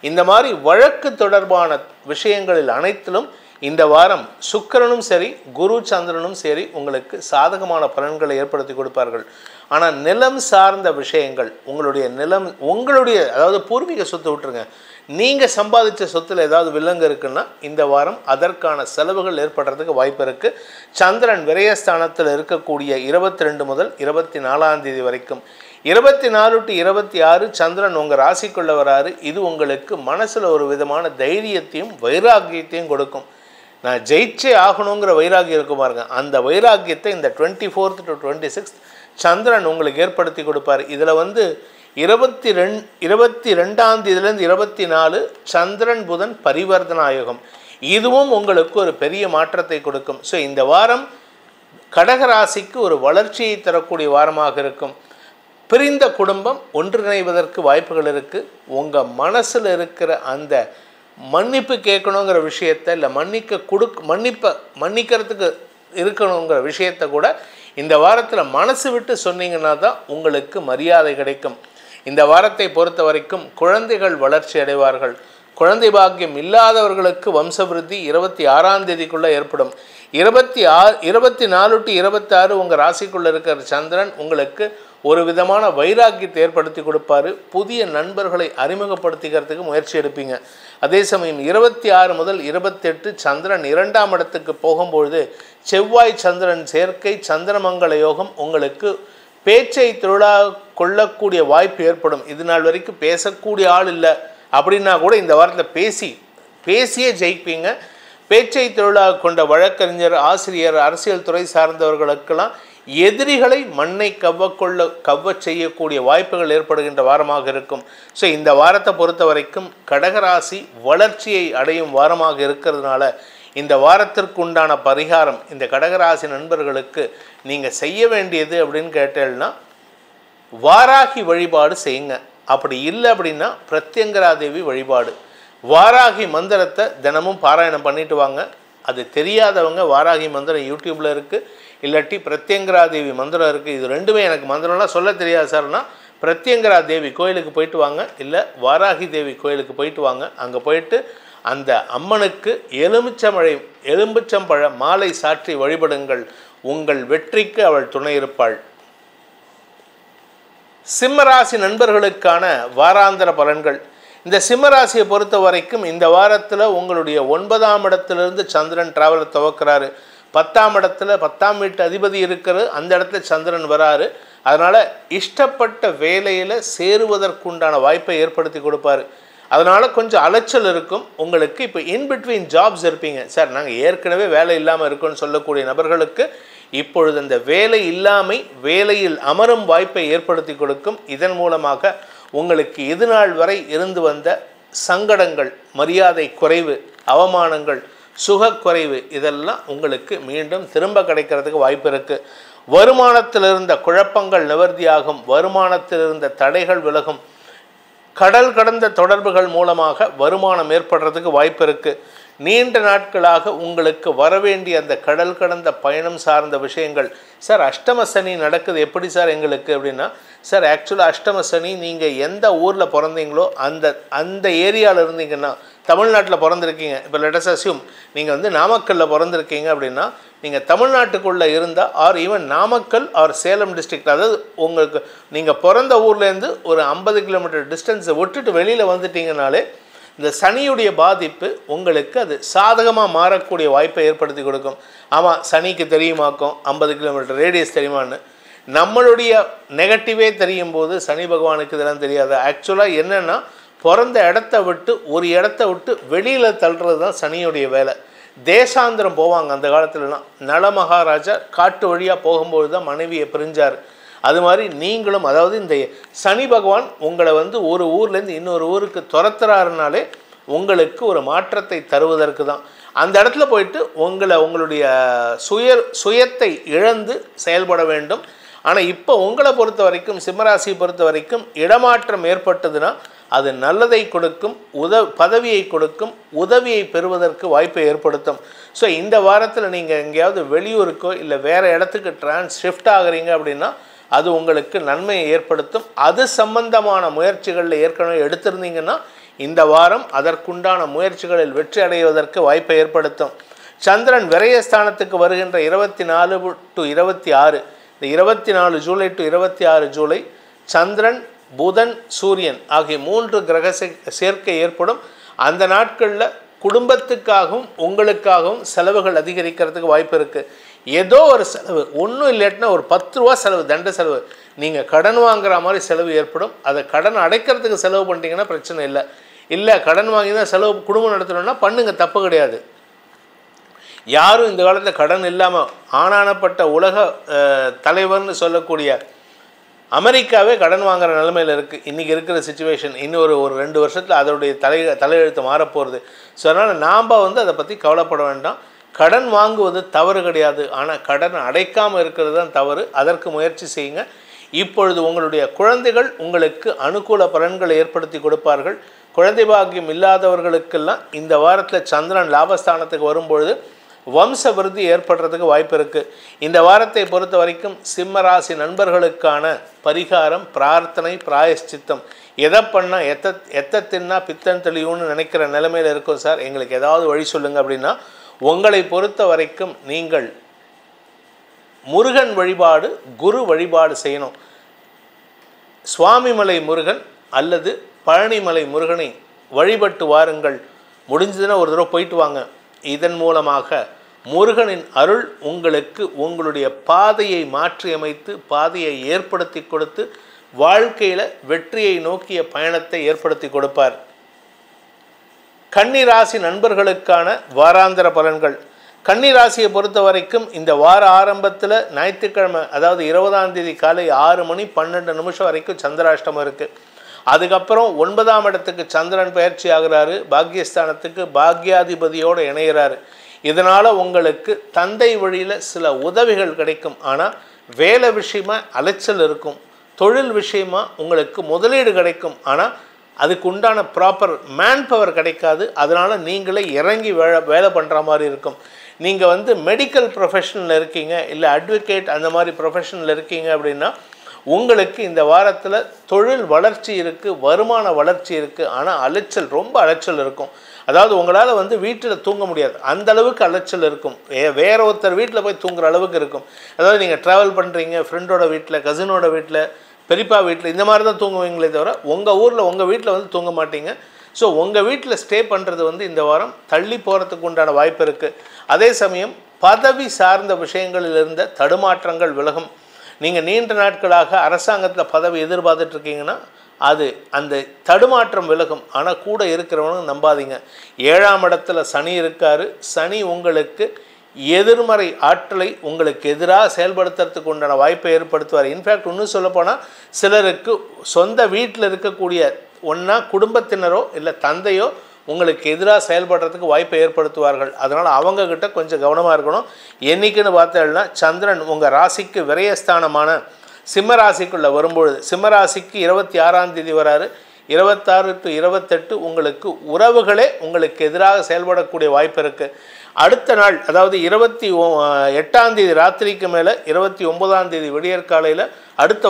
இந்த மாதிரி வழக்கு தொடர்பான விஷயங்களில் அனைத்திலும் இந்த வாரம் சுக்கிரனும் சரி குரு சந்திரனும் சரி உங்களுக்கு சாதகமான பலன்களை ஏற்படுத்தி கொடுப்பார்கள். ஆனால் நிலம் சார்ந்த விஷயங்கள், உங்களுடைய அதாவது பூர்வீக சொத்து விட்டுருங்க, நீங்கள் சம்பாதிச்ச சொத்தில் ஏதாவது வில்லங்கு இருக்குன்னா இந்த வாரம் அதற்கான செலவுகள் ஏற்படுறதுக்கு வாய்ப்பு இருக்குது. சந்திரன் விரயஸ்தானத்தில் இருக்கக்கூடிய 22 முதல் 24ஆம் தேதி வரைக்கும் 24 to 26 சந்திரன் உங்கள் ராசிக்குள்ள வராரு. இது உங்களுக்கு மனசில் ஒரு விதமான தைரியத்தையும் வைராக்கியத்தையும் கொடுக்கும். நான் ஜெயிச்சே ஆகணுங்கிற வைராக்கியம் இருக்கும் பாருங்க, அந்த வைராக்கியத்தை இந்த 24th to 26th சந்திரன் உங்களுக்கு ஏற்படுத்தி கொடுப்பார். இதில் 22ஆம் தேதியிலேருந்து 24 சந்திரன் புதன் பரிவர்த்தனாயோகம், இதுவும் உங்களுக்கு ஒரு பெரிய மாற்றத்தை கொடுக்கும். ஸோ இந்த வாரம் கடகராசிக்கு ஒரு வளர்ச்சியை தரக்கூடிய வாரமாக இருக்கும். பிரிந்த குடும்பம் ஒன்றிணைவதற்கு வாய்ப்புகள் இருக்குது. உங்கள் மனசில் இருக்கிற அந்த மன்னிப்பு கேட்கணுங்கிற விஷயத்தை, இல்லை மன்னிக்கிறதுக்கு இருக்கணுங்கிற விஷயத்தை கூட இந்த வாரத்தில் மனசு விட்டு சொன்னீங்கன்னா தான் உங்களுக்கு மரியாதை கிடைக்கும். இந்த வாரத்தை பொறுத்த வரைக்கும் குழந்தைகள் வளர்ச்சி அடைவார்கள். குழந்தை பாக்கியம் இல்லாதவர்களுக்கு வம்சவிருத்தி 26ஆம் தேதிக்குள்ளே ஏற்படும். 24 to 26 உங்கள் ராசிக்குள்ளே இருக்கிற சந்திரன் உங்களுக்கு ஒரு விதமான வைராக்கியத்தை ஏற்படுத்தி கொடுப்பாரு. புதிய நண்பர்களை அறிமுகப்படுத்திக்கிறதுக்கு முயற்சி எடுப்பீங்க. அதே சமயம் 26 முதல் 28 சந்திரன் 2ஆம் இடத்துக்கு போகும்பொழுது செவ்வாய் சந்திரன் சேர்க்கை சந்திரமங்கல யோகம் உங்களுக்கு பேச்சை தொழிலாக கொள்ளக்கூடிய வாய்ப்பு ஏற்படும். இது நாள் வரைக்கும் பேசக்கூடிய ஆள் இல்லை அப்படின்னா கூட இந்த வாரத்தில் பேசியே ஜெயிப்பீங்க. பேச்சை தொழிலாக கொண்ட வழக்கறிஞர், ஆசிரியர், அரசியல் துறை சார்ந்தவர்களுக்கெல்லாம் எதிரிகளை மண்ணை கவ்வ செய்யக்கூடிய வாய்ப்புகள் ஏற்படுகின்ற வாரமாக இருக்கும். ஸோ இந்த வாரத்தை பொறுத்த வரைக்கும் கடகராசி வளர்ச்சியை அடையும் வாரமாக இருக்கிறதுனால இந்த வாரத்திற்கு உண்டான பரிகாரம் இந்த கடகராசி நண்பர்களுக்கு நீங்கள் செய்ய வேண்டியது அப்படின்னு கேட்டேன்னா வாராகி வழிபாடு செய்யுங்க. அப்படி இல்லை அப்படின்னா பிரத்யங்கராதேவி வழிபாடு, வாராகி மந்திரத்தை தினமும் பாராயணம் பண்ணிட்டு வாங்க. அது தெரியாதவங்க வாராகி மந்திரம் யூடியூப்பில் இருக்குது, இல்லாட்டி பிரத்யங்கராதேவி மந்திரம் இருக்குது. இது ரெண்டுமே எனக்கு மந்திரம்லாம் சொல்ல தெரியாது சார்னா பிரத்யங்கராதேவி கோயிலுக்கு போயிட்டு வாங்க, இல்லை வாராகி தேவி கோயிலுக்கு போயிட்டு வாங்க. அங்கே போயிட்டு அந்த அம்மனுக்கு எலும்பிச்சம்பழ மாலை சாற்றி வழிபடுங்கள். உங்கள் வெற்றிக்கு அவள் துணை இருப்பாள். சிம்மராசி நண்பர்களுக்கான வாராந்திர பலன்கள். இந்த சிம்மராசியை பொறுத்த வரைக்கும் இந்த வாரத்தில் உங்களுடைய 9ஆம் இடத்திலிருந்து சந்திரன் டிராவலை துவக்கிறாரு. 10ஆம் இடத்துல 10ஆம் வீட்டு அதிபதி இருக்கிறது, அந்த இடத்துல சந்திரன் வராரு. அதனால் இஷ்டப்பட்ட வேலையில் சேருவதற்குண்டான வாய்ப்பை ஏற்படுத்தி கொடுப்பாரு. அதனால் கொஞ்சம் அலைச்சல் இருக்கும் உங்களுக்கு. இப்போ இன்பிட்வீன் ஜாப்ஸ் இருப்பீங்க, சார் நாங்கள் ஏற்கனவே வேலை இல்லாமல் இருக்கோன்னு சொல்லக்கூடிய நபர்களுக்கு இப்பொழுது அந்த வேலை இல்லாமை வேலையில் அமரும் வாய்ப்பை ஏற்படுத்தி கொடுக்கும். இதன் மூலமாக உங்களுக்கு இது நாள் வரை இருந்து வந்த சங்கடங்கள், மரியாதை குறைவு, அவமானங்கள், சுகக்குறைவு இதெல்லாம் உங்களுக்கு மீண்டும் திரும்ப கிடைக்கிறதுக்கு வாய்ப்பு இருக்குது. வருமானத்தில் இருந்த குழப்பங்கள் நிவர்த்தியாகும், வருமானத்தில் இருந்த தடைகள் விலகும், கடல் கடந்த தொடர்புகள் மூலமாக வருமானம் ஏற்படுறதுக்கு வாய்ப்பு இருக்குது. நீண்ட நாட்களாக உங்களுக்கு வரவேண்டிய அந்த கடல் கடந்த பயணம் சார்ந்த விஷயங்கள், சார் அஷ்டம சனி நடக்குது எப்படி சார் எங்களுக்கு அப்படின்னா, சார் ஆக்சுவலாக அஷ்டம சனி நீங்கள் எந்த ஊரில் பிறந்தீங்களோ அந்த ஏரியாவில் இருந்தீங்கன்னா, தமிழ்நாட்டில் பிறந்திருக்கீங்க, இப்போ லெட்டஸ் அஸ்யூம் நீங்கள் வந்து நாமக்கல்லில் பிறந்திருக்கீங்க அப்படின்னா, நீங்கள் தமிழ்நாட்டுக்குள்ளே இருந்தால் or even Namakkal or Salem district, அதாவது உங்களுக்கு நீங்கள் பிறந்த ஊர்லேருந்து ஒரு 50 கிலோமீட்டர் டிஸ்டன்ஸை விட்டுட்டு வெளியில் வந்துட்டீங்கனாலே இந்த சனியுடைய பாதிப்பு உங்களுக்கு அது சாதகமாக மாறக்கூடிய வாய்ப்பை ஏற்படுத்தி கொடுக்கும். ஆமாம், சனிக்கு தெரியுமாக்கும் 50 கிலோமீட்டர் ரேடியஸ் தெரியுமான்னு. நம்மளுடைய நெகட்டிவே தெரியும் போது சனி பகவானுக்கு இதெல்லாம் தெரியாது. ஆக்சுவலாக என்னென்னா, பிறந்த இடத்த விட்டு ஒரு இடத்த விட்டு வெளியில் தள்ளுறது தான் சனியுடைய வேலை. தேசாந்திரம் போவாங்க அந்த காலத்துலலாம். நல மகாராஜா காட்டு வழியாக போகும்போது தான் மனைவியை பிரிஞ்சார். அது மாதிரி நீங்களும், அதாவது இந்த சனி பகவான் உங்களை வந்து ஒரு ஊர்லேருந்து இன்னொரு ஊருக்கு துரத்துறாருனாலே உங்களுக்கு ஒரு மாற்றத்தை தருவதற்கு தான். அந்த இடத்துல போயிட்டு உங்களுடைய சுயத்தை இழந்து செயல்பட வேண்டும். ஆனால் இப்போ உங்களை பொறுத்த வரைக்கும், சிம்மராசியை பொறுத்த வரைக்கும் இடமாற்றம் ஏற்பட்டதுன்னா அது நல்லதை கொடுக்கும், பதவியை கொடுக்கும், உதவியை பெறுவதற்கு வாய்ப்பை ஏற்படுத்தும். ஸோ இந்த வாரத்தில் நீங்கள் எங்கேயாவது வெளியூருக்கோ இல்லை வேறு இடத்துக்கு ஷிஃப்ட் ஆகுறீங்க அப்படின்னா அது உங்களுக்கு நன்மையை ஏற்படுத்தும். அது சம்பந்தமான முயற்சிகளில் ஏற்கனவே எடுத்திருந்தீங்கன்னா இந்த வாரம் அதற்குண்டான முயற்சிகளில் வெற்றி அடைவதற்கு வாய்ப்பை ஏற்படுத்தும். சந்திரன் விரயஸ்தானத்துக்கு வருகின்ற 24 to 26, இந்த 24 ஜூலை டு 26 ஜூலை சந்திரன், புதன், சூரியன் ஆகிய 3 கிரக சேர்க்கை ஏற்படும். அந்த நாட்களில் குடும்பத்துக்காகவும் உங்களுக்காகவும் செலவுகள் அதிகரிக்கிறதுக்கு வாய்ப்பு இருக்குது. ஏதோ ஒரு செலவு, ஒன்றும் இல்லாட்டினா ஒரு 10 ரூபா செலவு, தண்ட செலவு, நீங்கள் கடன் வாங்குற மாதிரி செலவு ஏற்படும். அதை கடன் அடைக்கிறதுக்கு செலவு பண்ணிட்டீங்கன்னா பிரச்சனை இல்லை. இல்லை கடன் வாங்கி தான் செலவு குடும்பம் நடத்தணும்னா பண்ணுங்க, தப்பு கிடையாது. யாரும் இந்த காலத்தில் கடன் இல்லாமல் ஆனானப்பட்ட உலக தலைவர்னு சொல்லக்கூடிய அமெரிக்காவே கடன் வாங்குகிற நிலைமையில் இருக்குது இன்றைக்கி இருக்கிற சிச்சுவேஷன். இன்னும் ஒரு 2 வருஷத்தில் அதோடைய தலையெழுத்து மாறப்போகிறது. ஸோ அதனால் நாம் வந்து அதை பற்றி கவலைப்பட வேண்டாம். கடன் வாங்குவது தவறு கிடையாது, ஆனால் கடன் அடைக்காமல் இருக்கிறது தான் தவறு. அதற்கு முயற்சி செய்யுங்க. இப்பொழுது உங்களுடைய குழந்தைகள் உங்களுக்கு அனுகூல பலன்களை ஏற்படுத்தி கொடுப்பார்கள். குழந்தை பாக்கியம் இல்லாதவர்களுக்கெல்லாம் இந்த வாரத்தில் சந்திரன் லாபஸ்தானத்துக்கு வரும்பொழுது வம்ச விருத்தி ஏற்படுறதுக்கு வாய்ப்பு இருக்குது. இந்த வாரத்தை பொறுத்த வரைக்கும் சிம்மராசி நண்பர்களுக்கான பரிகாரம், பிரார்த்தனை, பிராயஷ்சித்தம். எதை பண்ணால் எத்த தின்னா பித்தன் தெளிவுன்னு நினைக்கிற நிலைமையில் இருக்கும். சார் எங்களுக்கு ஏதாவது வழி சொல்லுங்கள் அப்படின்னா, உங்களை பொறுத்த வரைக்கும் நீங்கள் முருகன் வழிபாடு, குரு வழிபாடு செய்யணும். சுவாமிமலை முருகன் அல்லது பழனிமலை முருகனை வழிபட்டு வாருங்கள். முடிஞ்சதுன்னா ஒரு தடவை போயிட்டு வாங்க. இதன் மூலமாக முருகனின் அருள் உங்களுக்கு உங்களுடைய பாதையை மாற்றியமைத்து பாதையை ஏற்படுத்தி கொடுத்து வாழ்க்கையில் வெற்றியை நோக்கிய பயணத்தை ஏற்படுத்தி கொடுப்பார். கன்னிராசி நண்பர்களுக்கான வாராந்திர பலன்கள். கன்னிராசியை பொறுத்த வரைக்கும் இந்த வார ஆரம்பத்தில் ஞாயிற்றுக்கிழமை, அதாவது 20ஆம் தேதி காலை 6 மணி 12 நிமிஷம் வரைக்கும் சந்திராஷ்டமம் இருக்குது. அதுக்கப்புறம் 9ஆம் இடத்துக்கு சந்திரன் பயிற்சி ஆகிறாரு, பாக்யஸ்தானத்துக்கு பாக்யாதிபதியோடு இணைகிறாரு. இதனால் உங்களுக்கு தந்தை வழியில் சில உதவிகள் கிடைக்கும். ஆனால் வேலை விஷயமா அலைச்சல் இருக்கும், தொழில் விஷயமா உங்களுக்கு முதலீடு கிடைக்கும். ஆனால் அதுக்கு உண்டான ப்ராப்பர் மேன் பவர் கிடைக்காது. அதனால் நீங்களே இறங்கி வேலை பண்ணுற மாதிரி இருக்கும். நீங்கள் வந்து மெடிக்கல் ப்ரொஃபஷனில் இருக்கீங்க, இல்லை அட்வொகேட் அந்த மாதிரி ப்ரொஃபஷனில் இருக்கீங்க அப்படின்னா உங்களுக்கு இந்த வாரத்தில் தொழில் வளர்ச்சி இருக்குது, வருமான வளர்ச்சி இருக்குது. ஆனால் அலைச்சல், ரொம்ப அலைச்சல் இருக்கும். அதாவது உங்களால் வந்து வீட்டில் தூங்க முடியாது, அந்த அளவுக்கு அலைச்சல் இருக்கும். வேற ஒருத்தர் வீட்டில் போய் தூங்குற அளவுக்கு இருக்கும். அதாவது நீங்கள் ட்ராவல் பண்ணுறீங்க, ஃப்ரெண்டோட வீட்டில், கசினோட வீட்டில், பெரியப்பா வீட்டில் இந்த மாதிரி தான் தூங்குவீங்களே தவிர உங்கள் ஊரில் உங்கள் வீட்டில் வந்து தூங்க மாட்டீங்க. ஸோ உங்கள் வீட்டில் ஸ்டே பண்ணுறது வந்து இந்த வாரம் தள்ளி போகிறதுக்கு உண்டான வாய்ப்பு இருக்குது. அதே சமயம் பதவி சார்ந்த விஷயங்களில் இருந்த தடுமாற்றங்கள் விலகும். நீங்கள் நீண்ட நாட்களாக அரசாங்கத்தில் பதவி எதிர்பார்த்துட்ருக்கீங்கன்னா அது அந்த தடுமாற்றம் விலகும். ஆனால் கூட இருக்கிறவனும் நம்பாதீங்க. 7ஆம் இடத்துல சனி இருக்கார். சனி உங்களுக்கு எதிர்மறை ஆற்றலை உங்களுக்கு எதிராக செயல்படுத்துறதுக்கு உண்டான வாய்ப்பை ஏற்படுத்துவார். இன்ஃபேக்ட் இன்னும் சொல்லப்போனால் சிலருக்கு சொந்த வீட்டில் இருக்கக்கூடிய ஒன்றா குடும்பத்தினரோ இல்லை தந்தையோ உங்களுக்கு எதிராக செயல்படுறதுக்கு வாய்ப்பை ஏற்படுத்துவார்கள். அதனால் அவங்கக்கிட்ட கொஞ்சம் கவனமாக இருக்கணும். என்றைக்குன்னு பார்த்தோம்னா சந்திரன் உங்கள் ராசிக்கு விரயஸ்தானமான சிம்ம ராசிக்குள்ளே வரும்பொழுது, சிம்ம ராசிக்கு 26ஆம் தேதி வராரு. 26 to 28 உங்களுக்கு உறவுகளே உங்களுக்கு எதிராக செயல்படக்கூடிய வாய்ப்பு இருக்குது. அடுத்த நாள் அதாவது 28ஆம் தேதி ராத்திரிக்கு மேலே 29ஆம் தேதி விடியற்காலையில் அடுத்த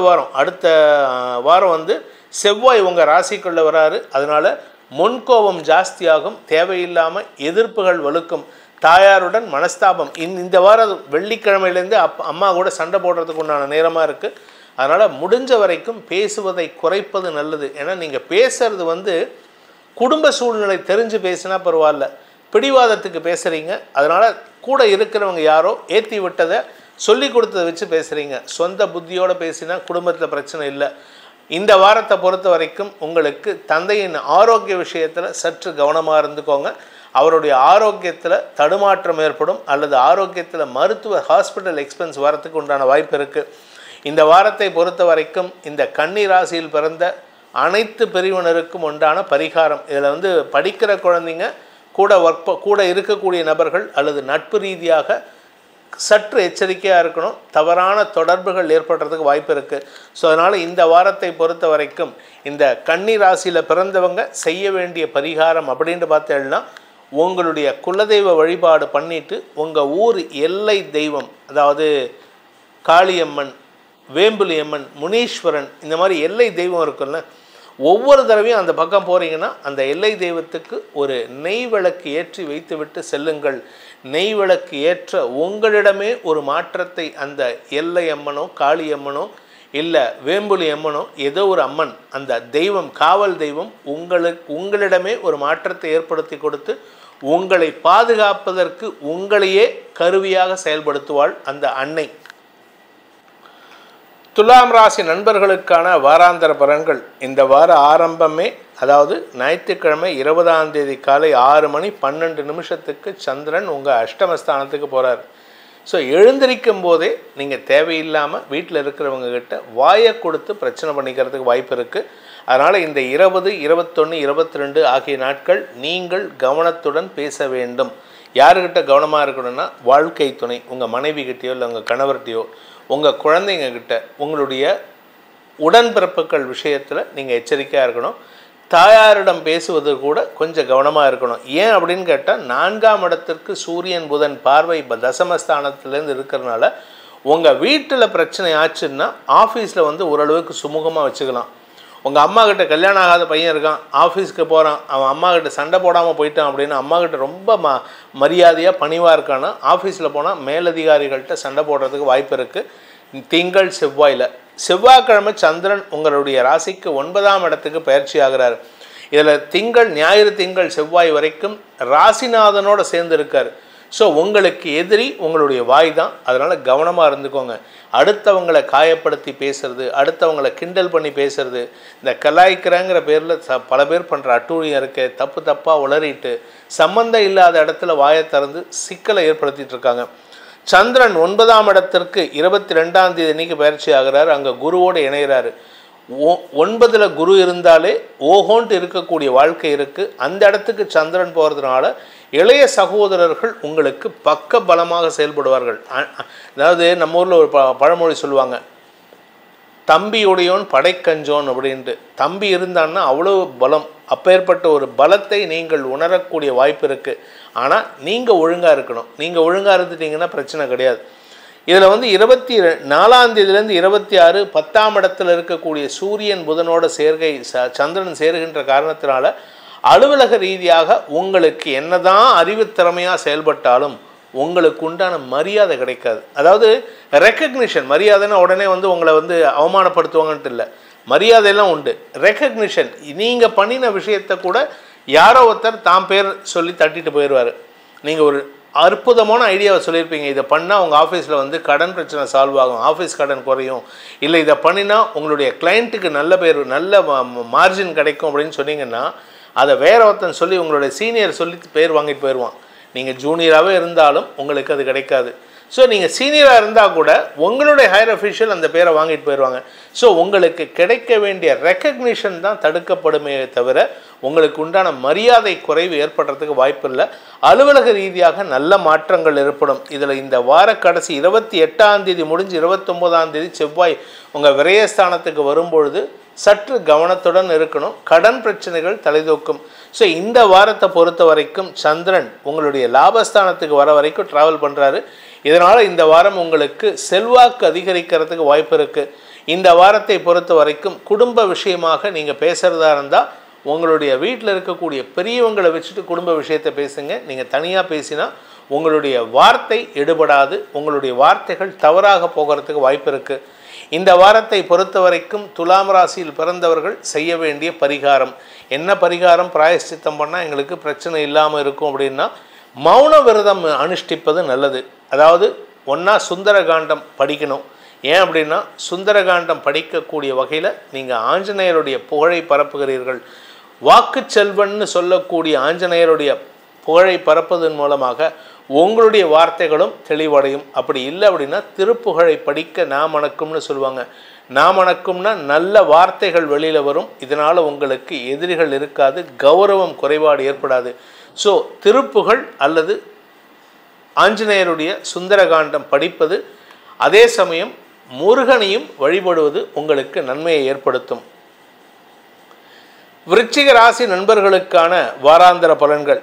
வாரம் வந்து செவ்வாய் உங்கள் ராசிக்குள்ளே வராரு. அதனால் முன்கோபம் ஜாஸ்தியாகும். தேவையில்லாமல் எதிர்ப்புகள் வலுக்கும். தாயாருடன் மனஸ்தாபம். இந்த வாரம் வெள்ளிக்கிழமையிலேருந்து அம்மா கூட சண்டை போடுறதுக்கு உண்டான நேரமாக இருக்குது. அதனால் முடிஞ்ச வரைக்கும் பேசுவதை குறைப்பது நல்லது. ஏன்னா நீங்கள் பேசுகிறது வந்து குடும்ப சூழ்நிலை தெரிஞ்சு பேசினா பரவாயில்ல, பிடிவாதத்துக்கு பேசுகிறீங்க. அதனால் கூட இருக்கிறவங்க யாரோ ஏற்றி விட்டதை சொல்லி கொடுத்ததை வச்சு பேசுகிறீங்க. சொந்த புத்தியோடு பேசினா குடும்பத்தில் பிரச்சனை இல்லை. இந்த வாரத்தை பொறுத்த வரைக்கும் உங்களுக்கு தந்தையின் ஆரோக்கிய விஷயத்தில் சற்று கவனமாக இருந்துக்கோங்க. அவருடைய ஆரோக்கியத்தில் தடுமாற்றம் ஏற்படும் அல்லது ஆரோக்கியத்தில் மருத்துவ ஹாஸ்பிட்டல் எக்ஸ்பென்ஸ் வரத்துக்கு உண்டான வாய்ப்பு இருக்குது. இந்த வாரத்தை பொறுத்த வரைக்கும் இந்த கன்னி ராசியில் பிறந்த அனைத்து பிரிவினருக்கும் உண்டான பரிகாரம், இதில் வந்து படிக்கிற குழந்தைங்க, கூட இருக்கக்கூடிய நபர்கள் அல்லது நட்பு ரீதியாக சற்று எச்சரிக்கையாக இருக்கணும். தவறான தொடர்புகள் ஏற்படுறதுக்கு வாய்ப்பு இருக்குது. ஸோ அதனால் இந்த வாரத்தை பொறுத்த வரைக்கும் இந்த கன்னி ராசியில் பிறந்தவங்க செய்ய வேண்டிய பரிகாரம் அப்படின்ட்டு பார்த்தேன்னா, உங்களுடைய குலதெய்வ வழிபாடு பண்ணிவிட்டு உங்கள் ஊர் எல்லை தெய்வம், அதாவது காளியம்மன், வேம்புலியம்மன், முனீஸ்வரன், இந்த மாதிரி எல்லை தெய்வம் இருக்குல்ல, ஒவ்வொரு தடவையும் அந்த பக்கம் போகிறீங்கன்னா அந்த எல்லை தெய்வத்துக்கு ஒரு நெய் விளக்கு ஏற்றி வைத்து விட்டு செல்லுங்கள். நெய் விளக்கு ஏற்ற உங்களிடமே ஒரு மாற்றத்தை அந்த எல்லை அம்மனோ காளியம்மனோ இல்லை வேம்புலி அம்மனோ ஏதோ ஒரு அம்மன், அந்த தெய்வம் காவல் தெய்வம் உங்களிடமே ஒரு மாற்றத்தை ஏற்படுத்தி கொடுத்து உங்களை பாதுகாப்பதற்கு உங்களையே கருவியாக செயல்படுத்துவாள் அந்த அன்னை. துலாம் ராசி நண்பர்களுக்கான வாராந்திர பலன்கள். இந்த வார ஆரம்பமே, அதாவது ஞாயிற்றுக்கிழமை 20ஆம் தேதி காலை 6:12 சந்திரன் உங்கள் அஷ்டமஸ்தானத்துக்கு போகிறார். ஸோ எழுந்திருக்கும் போதே நீங்கள் தேவையில்லாமல் வீட்டில் இருக்கிறவங்க கிட்ட வாயை கொடுத்து பிரச்சனை பண்ணிக்கிறதுக்கு வாய்ப்பு இருக்குது. அதனால் இந்த 20, 21, 22 ஆகிய நாட்கள் நீங்கள் கவனத்துடன் பேச வேண்டும். யாருக்கிட்ட கவனமாக இருக்கணும்னா, வாழ்க்கை துணை, உங்கள் மனைவிகிட்டையோ இல்லை உங்கள் கணவர்கிட்டையோ, உங்கள் குழந்தைங்க கிட்ட, உங்களுடைய உடன்பிறப்புகள் விஷயத்தில் நீங்கள் எச்சரிக்கையாக இருக்கணும். தாயாரிடம் பேசுவது கூட கொஞ்சம் கவனமாக இருக்கணும். ஏன் அப்படின்னு கேட்டால், 4ஆம் இடத்திற்கு சூரியன் புதன் பார்வை தசமஸ்தானத்துலேருந்து இருக்கிறதுனால உங்கள் வீட்டில் பிரச்சனை ஆச்சுன்னா ஆஃபீஸில் வந்து ஓரளவுக்கு சுமூகமாக வச்சுக்கலாம். உங்கள் அம்மா கிட்ட கல்யாணம் ஆகாத பையன் இருக்கான், ஆஃபீஸ்க்கு போகிறான், அவன் அம்மா கிட்ட சண்டை போடாமல் போயிட்டான் அப்படின்னு அம்மா கிட்ட ரொம்ப மரியாதையாக பணிவாக இருக்கான்னா, ஆஃபீஸில் போனால் மேலதிகாரிகள்கிட்ட சண்டை போடுறதுக்கு வாய்ப்பு இருக்குது. திங்கள் செவ்வாயில், செவ்வாய்க்கிழமை சந்திரன் உங்களுடைய ராசிக்கு 9ஆம் இடத்துக்கு பயிற்சி ஆகிறார். இதில் திங்கள், ஞாயிறு, திங்கள், செவ்வாய் வரைக்கும் ராசிநாதனோடு சேர்ந்து இருக்கார். ஸோ உங்களுக்கு எதிரி உங்களுடைய வாய் தான். அதனால் கவனமாக இருந்துக்கோங்க. அடுத்தவங்களை காயப்படுத்தி பேசுறது, அடுத்தவங்களை கிண்டல் பண்ணி பேசுறது, இந்த கலாய்க்கிறங்கிற பேரில் பல பேர் பண்ணுற அட்டூழியம் இருக்க, தப்பாக உளறிட்டு சம்பந்தம் இல்லாத இடத்துல வாயை திறந்து சிக்கலை ஏற்படுத்திட்டு இருக்காங்க. சந்திரன் 9ஆம் இடத்திற்கு 22ஆம் தேதி அன்னைக்கு பயிற்சி ஆகிறார். அங்கே குருவோடு இணைகிறாரு. 9ல் குரு இருந்தாலே ஓஹோன்ட்டு இருக்கக்கூடிய வாழ்க்கை இருக்குது. அந்த இடத்துக்கு சந்திரன் போகிறதுனால இளைய சகோதரர்கள் உங்களுக்கு பக்க பலமாக செயல்படுவார்கள். அதாவது நம்ம ஊரில் ஒரு பழமொழி சொல்லுவாங்க, தம்பியுடையோன் படைக்கஞ்சோன் அப்படின்ட்டு. தம்பி இருந்தான்னா அவ்வளோ பலம். அப்பேற்பட்ட ஒரு பலத்தை நீங்கள் உணரக்கூடிய வாய்ப்பு இருக்குது. ஆனால் நீங்கள் ஒழுங்காக இருக்கணும். நீங்கள் ஒழுங்காக இருந்துட்டீங்கன்னா பிரச்சனை கிடையாது. இதில் வந்து 24ஆம் தேதியிலேருந்து 26 10ஆம் இடத்துல இருக்கக்கூடிய சூரியன் புதனோட சேர்க்கை சந்திரன் சேர்கின்ற காரணத்தினால அலுவலக ரீதியாக உங்களுக்கு என்னதான் அறிவுத்திறமையாக செயல்பட்டாலும் உங்களுக்கு உண்டான மரியாதை கிடைக்காது. அதாவது ரெக்கக்னிஷன், மரியாதைன்னா உடனே வந்து உங்களை வந்து அவமானப்படுத்துவாங்கன்ட்டு இல்லை, மரியாதையெல்லாம் உண்டு. ரெக்கக்னிஷன், நீங்கள் பண்ணின விஷயத்தை கூட யாரோ ஒருத்தர் தாம் பேர் சொல்லி தட்டிட்டு போயிடுவார். நீங்கள் ஒரு அற்புதமான ஐடியாவை சொல்லியிருப்பீங்க, இதை பண்ணால் உங்கள் ஆஃபீஸில் வந்து கடன் பிரச்சனை சால்வ் ஆகும், ஆஃபீஸ் கடன் குறையும், இல்லை இதை பண்ணினா உங்களுடைய கிளைண்ட்டுக்கு நல்ல பேர் நல்ல மார்ஜின் கிடைக்கும் அப்படின்னு சொன்னீங்கன்னா, அதை வேற ஒருத்தன் சொல்லி உங்களுடைய சீனியர் சொல்லி பேர் வாங்கிட்டு போயிடுவான். நீங்கள் ஜூனியராகவே இருந்தாலும் உங்களுக்கு அது கிடைக்காது. ஸோ நீங்கள் சீனியராக இருந்தால் கூட உங்களுடைய ஹையர் அஃபிஷியல் அந்த பேரை வாங்கிட்டு போயிடுவாங்க. ஸோ உங்களுக்கு கிடைக்க வேண்டிய ரெக்கக்னிஷன் தான் தடுக்கப்படுமே தவிர உங்களுக்கு உண்டான மரியாதை குறைவு ஏற்படுறதுக்கு வாய்ப்பு இல்லை. அலுவலக ரீதியாக நல்ல மாற்றங்கள் ஏற்படும். இதில் இந்த வார கடைசி 28ஆம் தேதி முடிஞ்சு 29ஆம் தேதி செவ்வாய் உங்கள் விரயஸ்தானத்துக்கு வரும்பொழுது சற்று கவனத்துடன் இருக்கணும். கடன் பிரச்சனைகள் தலைதூக்கும். ஸோ இந்த வாரத்தை பொறுத்த வரைக்கும் சந்திரன் உங்களுடைய லாபஸ்தானத்துக்கு வர வரைக்கும் ட்ராவல் பண்ணுறாரு. இதனால் இந்த வாரம் உங்களுக்கு செல்வாக்கு அதிகரிக்கிறதுக்கு வாய்ப்பு இருக்குது. இந்த வாரத்தை பொறுத்த வரைக்கும் குடும்ப விஷயமாக நீங்கள் பேசுகிறதா இருந்தால் உங்களுடைய வீட்டில் இருக்கக்கூடிய பெரியவங்களை வச்சுட்டு குடும்ப விஷயத்தை பேசுங்க. நீங்கள் தனியாக பேசினா உங்களுடைய வார்த்தை எடுபடாது, உங்களுடைய வார்த்தைகள் தவறாக போகிறதுக்கு வாய்ப்பு இருக்குது. இந்த வாரத்தை பொறுத்த வரைக்கும் துலாம் ராசியில் பிறந்தவர்கள் செய்ய வேண்டிய பரிகாரம் என்ன? பரிகாரம் பிராயஷ்சித்தம் பண்ணால் எங்களுக்கு பிரச்சனை இல்லாமல் இருக்கும் அப்படின்னா மௌன விரதம் அனுஷ்டிப்பது நல்லது. அதாவது ஒன்றா சுந்தரகாண்டம் படிக்கணும். ஏன் அப்படின்னா சுந்தரகாண்டம் படிக்கக்கூடிய வகையில் நீங்கள் ஆஞ்சநேயருடைய புகழை பரப்புகிறீர்கள். வாக்கு செல்வன்னு சொல்லக்கூடிய ஆஞ்சநேயருடைய புகழை பரப்பதன் மூலமாக உங்களுடைய வார்த்தைகளும் தெளிவடையும். அப்படி இல்லை அப்படின்னா திருப்புகழை படிக்க நாமணக்கும்னு சொல்லுவாங்க. நாமணக்கும்னா நல்ல வார்த்தைகள் வெளியில் வரும். இதனால் உங்களுக்கு எதிரிகள் இருக்காது, கௌரவம் குறைபாடு ஏற்படாது. ஸோ திருப்புகழ் அல்லது ஆஞ்சநேயருடைய சுந்தரகாண்டம் படிப்பது, அதே சமயம் முருகனையும் வழிபடுவது உங்களுக்கு நன்மையை ஏற்படுத்தும். விருச்சிக ராசி நண்பர்களுக்கான வாராந்திர பலன்கள்.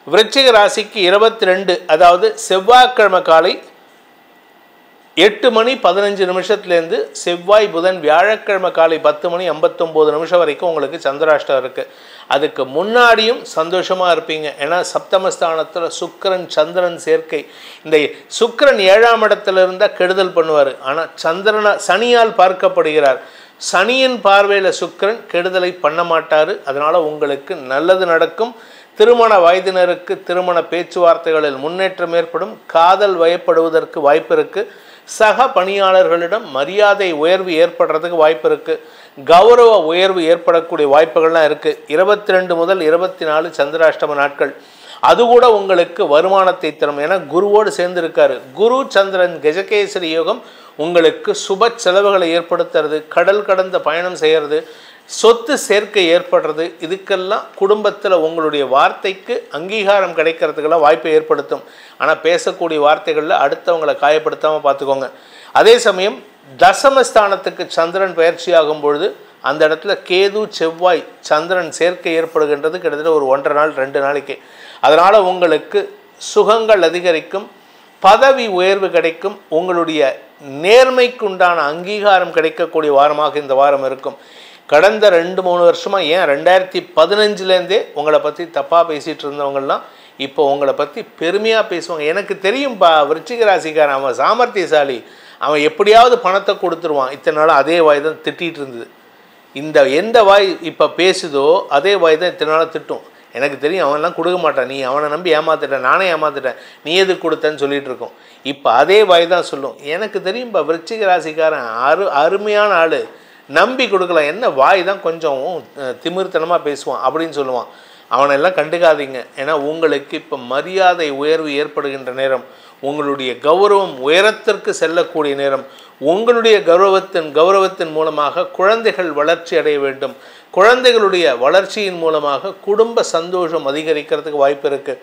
விருச்சிக ராசிக்கு 22 அதாவது செவ்வாய்க்கிழமை காலை 8 மணி 15 நிமிஷத்துலேருந்து செவ்வாய் புதன் வியாழக்கிழமை காலை 10 மணி 59 நிமிஷம் வரைக்கும் உங்களுக்கு சந்திராஷ்டம் இருக்குது. அதுக்கு முன்னாடியும் சந்தோஷமாக இருப்பீங்க. ஏன்னா சப்தமஸ்தானத்தில் சுக்கிரன் சந்திரன் சேர்க்கை. இந்த சுக்கிரன் 7ஆம் இடத்துல இருந்தால் கெடுதல் பண்ணுவார். ஆனால் சனியால் பார்க்கப்படுகிறார். சனியின் பார்வையில் சுக்கிரன் கெடுதலை பண்ண மாட்டார். அதனால் உங்களுக்கு நல்லது நடக்கும். திருமண வயதினருக்கு திருமண பேச்சுவார்த்தைகளில் முன்னேற்றம் ஏற்படும். காதல் வயப்படுவதற்கு வாய்ப்பு இருக்குது. சக பணியாளர்களிடம் மரியாதை உயர்வு ஏற்படுறதுக்கு வாய்ப்பு இருக்குது. கௌரவ உயர்வு ஏற்படக்கூடிய வாய்ப்புகள்லாம் இருக்குது. 22 முதல் 24 சந்திராஷ்டம நாட்கள். அது கூட உங்களுக்கு வருமானத்தை தரும். ஏன்னா குருவோடு சேர்ந்திருக்காரு. குரு சந்திரன் கஜகேசரி யோகம் உங்களுக்கு சுப செலவுகளை ஏற்படுத்துறது, கடல் கடந்த பயணம் செய்கிறது, சொத்து சேர்க்கை ஏற்படுறது. இதுக்கெல்லாம் குடும்பத்தில் உங்களுடைய வார்த்தைக்கு அங்கீகாரம் கிடைக்கிறதுக்கெல்லாம் வாய்ப்பை ஏற்படுத்தும். ஆனால் பேசக்கூடிய வார்த்தைகளில் அடுத்தவங்களை காயப்படுத்தாமல் பார்த்துக்கோங்க. அதே சமயம் தசமஸ்தானத்துக்கு சந்திரன் பயிற்சியாகும் பொழுது அந்த இடத்துல கேது செவ்வாய் சந்திரன் சேர்க்கை ஏற்படுகின்றது. கிட்டத்தட்ட ஒரு 1.5 நாள் 2 நாளைக்கு. அதனால் உங்களுக்கு சுகங்கள் அதிகரிக்கும், பதவி உயர்வு கிடைக்கும், உங்களுடைய நேர்மைக்குண்டான அங்கீகாரம் கிடைக்கக்கூடிய வாரமாக இந்த வாரம் இருக்கும். கடந்த 2-3 வருஷமாக, ஏன் 2015லேருந்தே உங்களை பற்றி தப்பாக பேசிகிட்டு இருந்தவங்கள்லாம் இப்போ உங்களை பற்றி பெருமையாக பேசுவாங்க. எனக்கு தெரியும்பா, விருச்சிக ராசிக்காரன் அவன் சாமர்த்தியசாலி, அவன் எப்படியாவது பணத்தை கொடுத்துருவான். இத்தனை நாள் அதே வாய் தான் திட்டிகிட்டு இருந்தது. எந்த வாய் இப்போ பேசுதோ அதே வாய் தான் இத்தனை நாள் திட்டும். எனக்கு தெரியும் அவன்லாம் கொடுக்க மாட்டான், நீ அவனை நம்பி ஏமாத்திட்டேன், நானே ஏமாத்திட்டேன், நீ எது கொடுத்தேன்னு சொல்லிகிட்டு இருக்கோம். இப்போ அதே வாய் தான் சொல்லும். எனக்கு தெரியும்பா, விருச்சிக ராசிக்காரன் அருமையான ஆள், நம்பி கொடுக்கலாம், என்ன வாய் தான் கொஞ்சம் திமிர்த்தனமாக பேசுவான் அப்படின்னு சொல்லுவான். அவனெல்லாம் கண்டுக்காதீங்க. ஏன்னா உங்களுக்கு இப்போ மரியாதை உயர்வு ஏற்படுகின்ற நேரம், உங்களுடைய கௌரவம் உயரத்திற்கு செல்லக்கூடிய நேரம். உங்களுடைய கௌரவத்தின் மூலமாக குழந்தைகள் வளர்ச்சி அடைய வேண்டும். குழந்தைகளுடைய வளர்ச்சியின் மூலமாக குடும்ப சந்தோஷம் அதிகரிக்கிறதுக்கு வாய்ப்பு இருக்குது.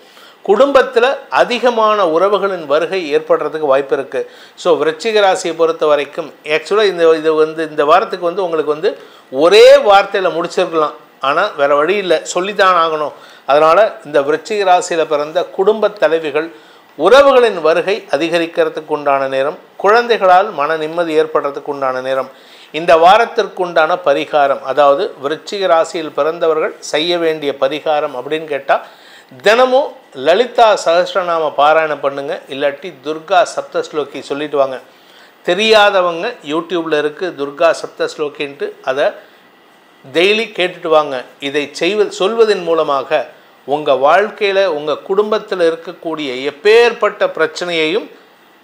குடும்பத்தில் அதிகமான உறவுகளின் வருகை ஏற்படுறதுக்கு வாய்ப்பு இருக்குது. ஸோ விருச்சிக ராசியை பொறுத்த வரைக்கும் ஆக்சுவலாக இந்த வாரத்துக்கு உங்களுக்கு ஒரே வார்த்தையில் முடிச்சிருக்கலாம். ஆனால் வேறு வழி இல்லை, சொல்லித்தான் ஆகணும். அதனால் இந்த விருச்சிக ராசியில் பிறந்த குடும்ப தலைவிகள் உறவுகளின் வருகை அதிகரிக்கிறதுக்கு உண்டான நேரம், குழந்தைகளால் மன நிம்மதி ஏற்படுறதுக்கு உண்டான நேரம். இந்த வாரத்திற்குண்டான பரிகாரம், அதாவது விருச்சிக ராசியில் பிறந்தவர்கள் செய்ய வேண்டிய பரிகாரம் அப்படின்னு கேட்டால், தினமும் லலிதா சஹஸ்ரநாம பாராயணம் பண்ணுங்கள், இல்லாட்டி துர்கா சப்தஸ்லோகி சொல்லிட்டு வாங்க. தெரியாதவங்க யூடியூப்பில் இருக்குது துர்கா சப்தஸ்லோகின்ட்டு, அதை டெய்லி கேட்டுட்டு வாங்க. இதை சொல்வதன் மூலமாக உங்கள் வாழ்க்கையில் உங்கள் குடும்பத்தில் இருக்கக்கூடிய எப்பேற்பட்ட பிரச்சனையையும்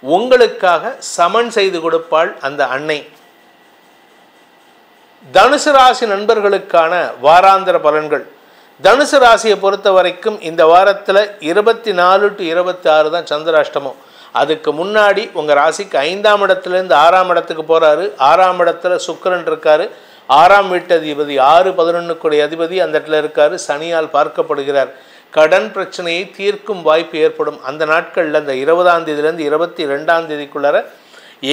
உங்களுக்காக சமன் செய்து கொடுப்பாள் அந்த அன்னை. தனுசு ராசி நண்பர்களுக்கான வாராந்திர பலன்கள். தனுசு ராசியை பொறுத்த வரைக்கும் இந்த வாரத்தில் 24 to 26 தான் சந்திராஷ்டமம். அதுக்கு முன்னாடி உங்கள் ராசிக்கு 5ஆம் இடத்துலேருந்து 6ஆம் இடத்துக்கு போகிறாரு. 6ஆம் இடத்துல சுக்கிரன் இருக்கார். 6ஆம் வீட்டு அதிபதி 6-11 கூடிய அதிபதி அந்த இடத்துல இருக்கார். சனியால் பார்க்கப்படுகிறார். கடன் பிரச்சனையை தீர்க்கும் வாய்ப்பு ஏற்படும். அந்த நாட்களில் அந்த 20ஆம் தேதியிலேருந்து 22ஆம் தேதிக்குள்ளார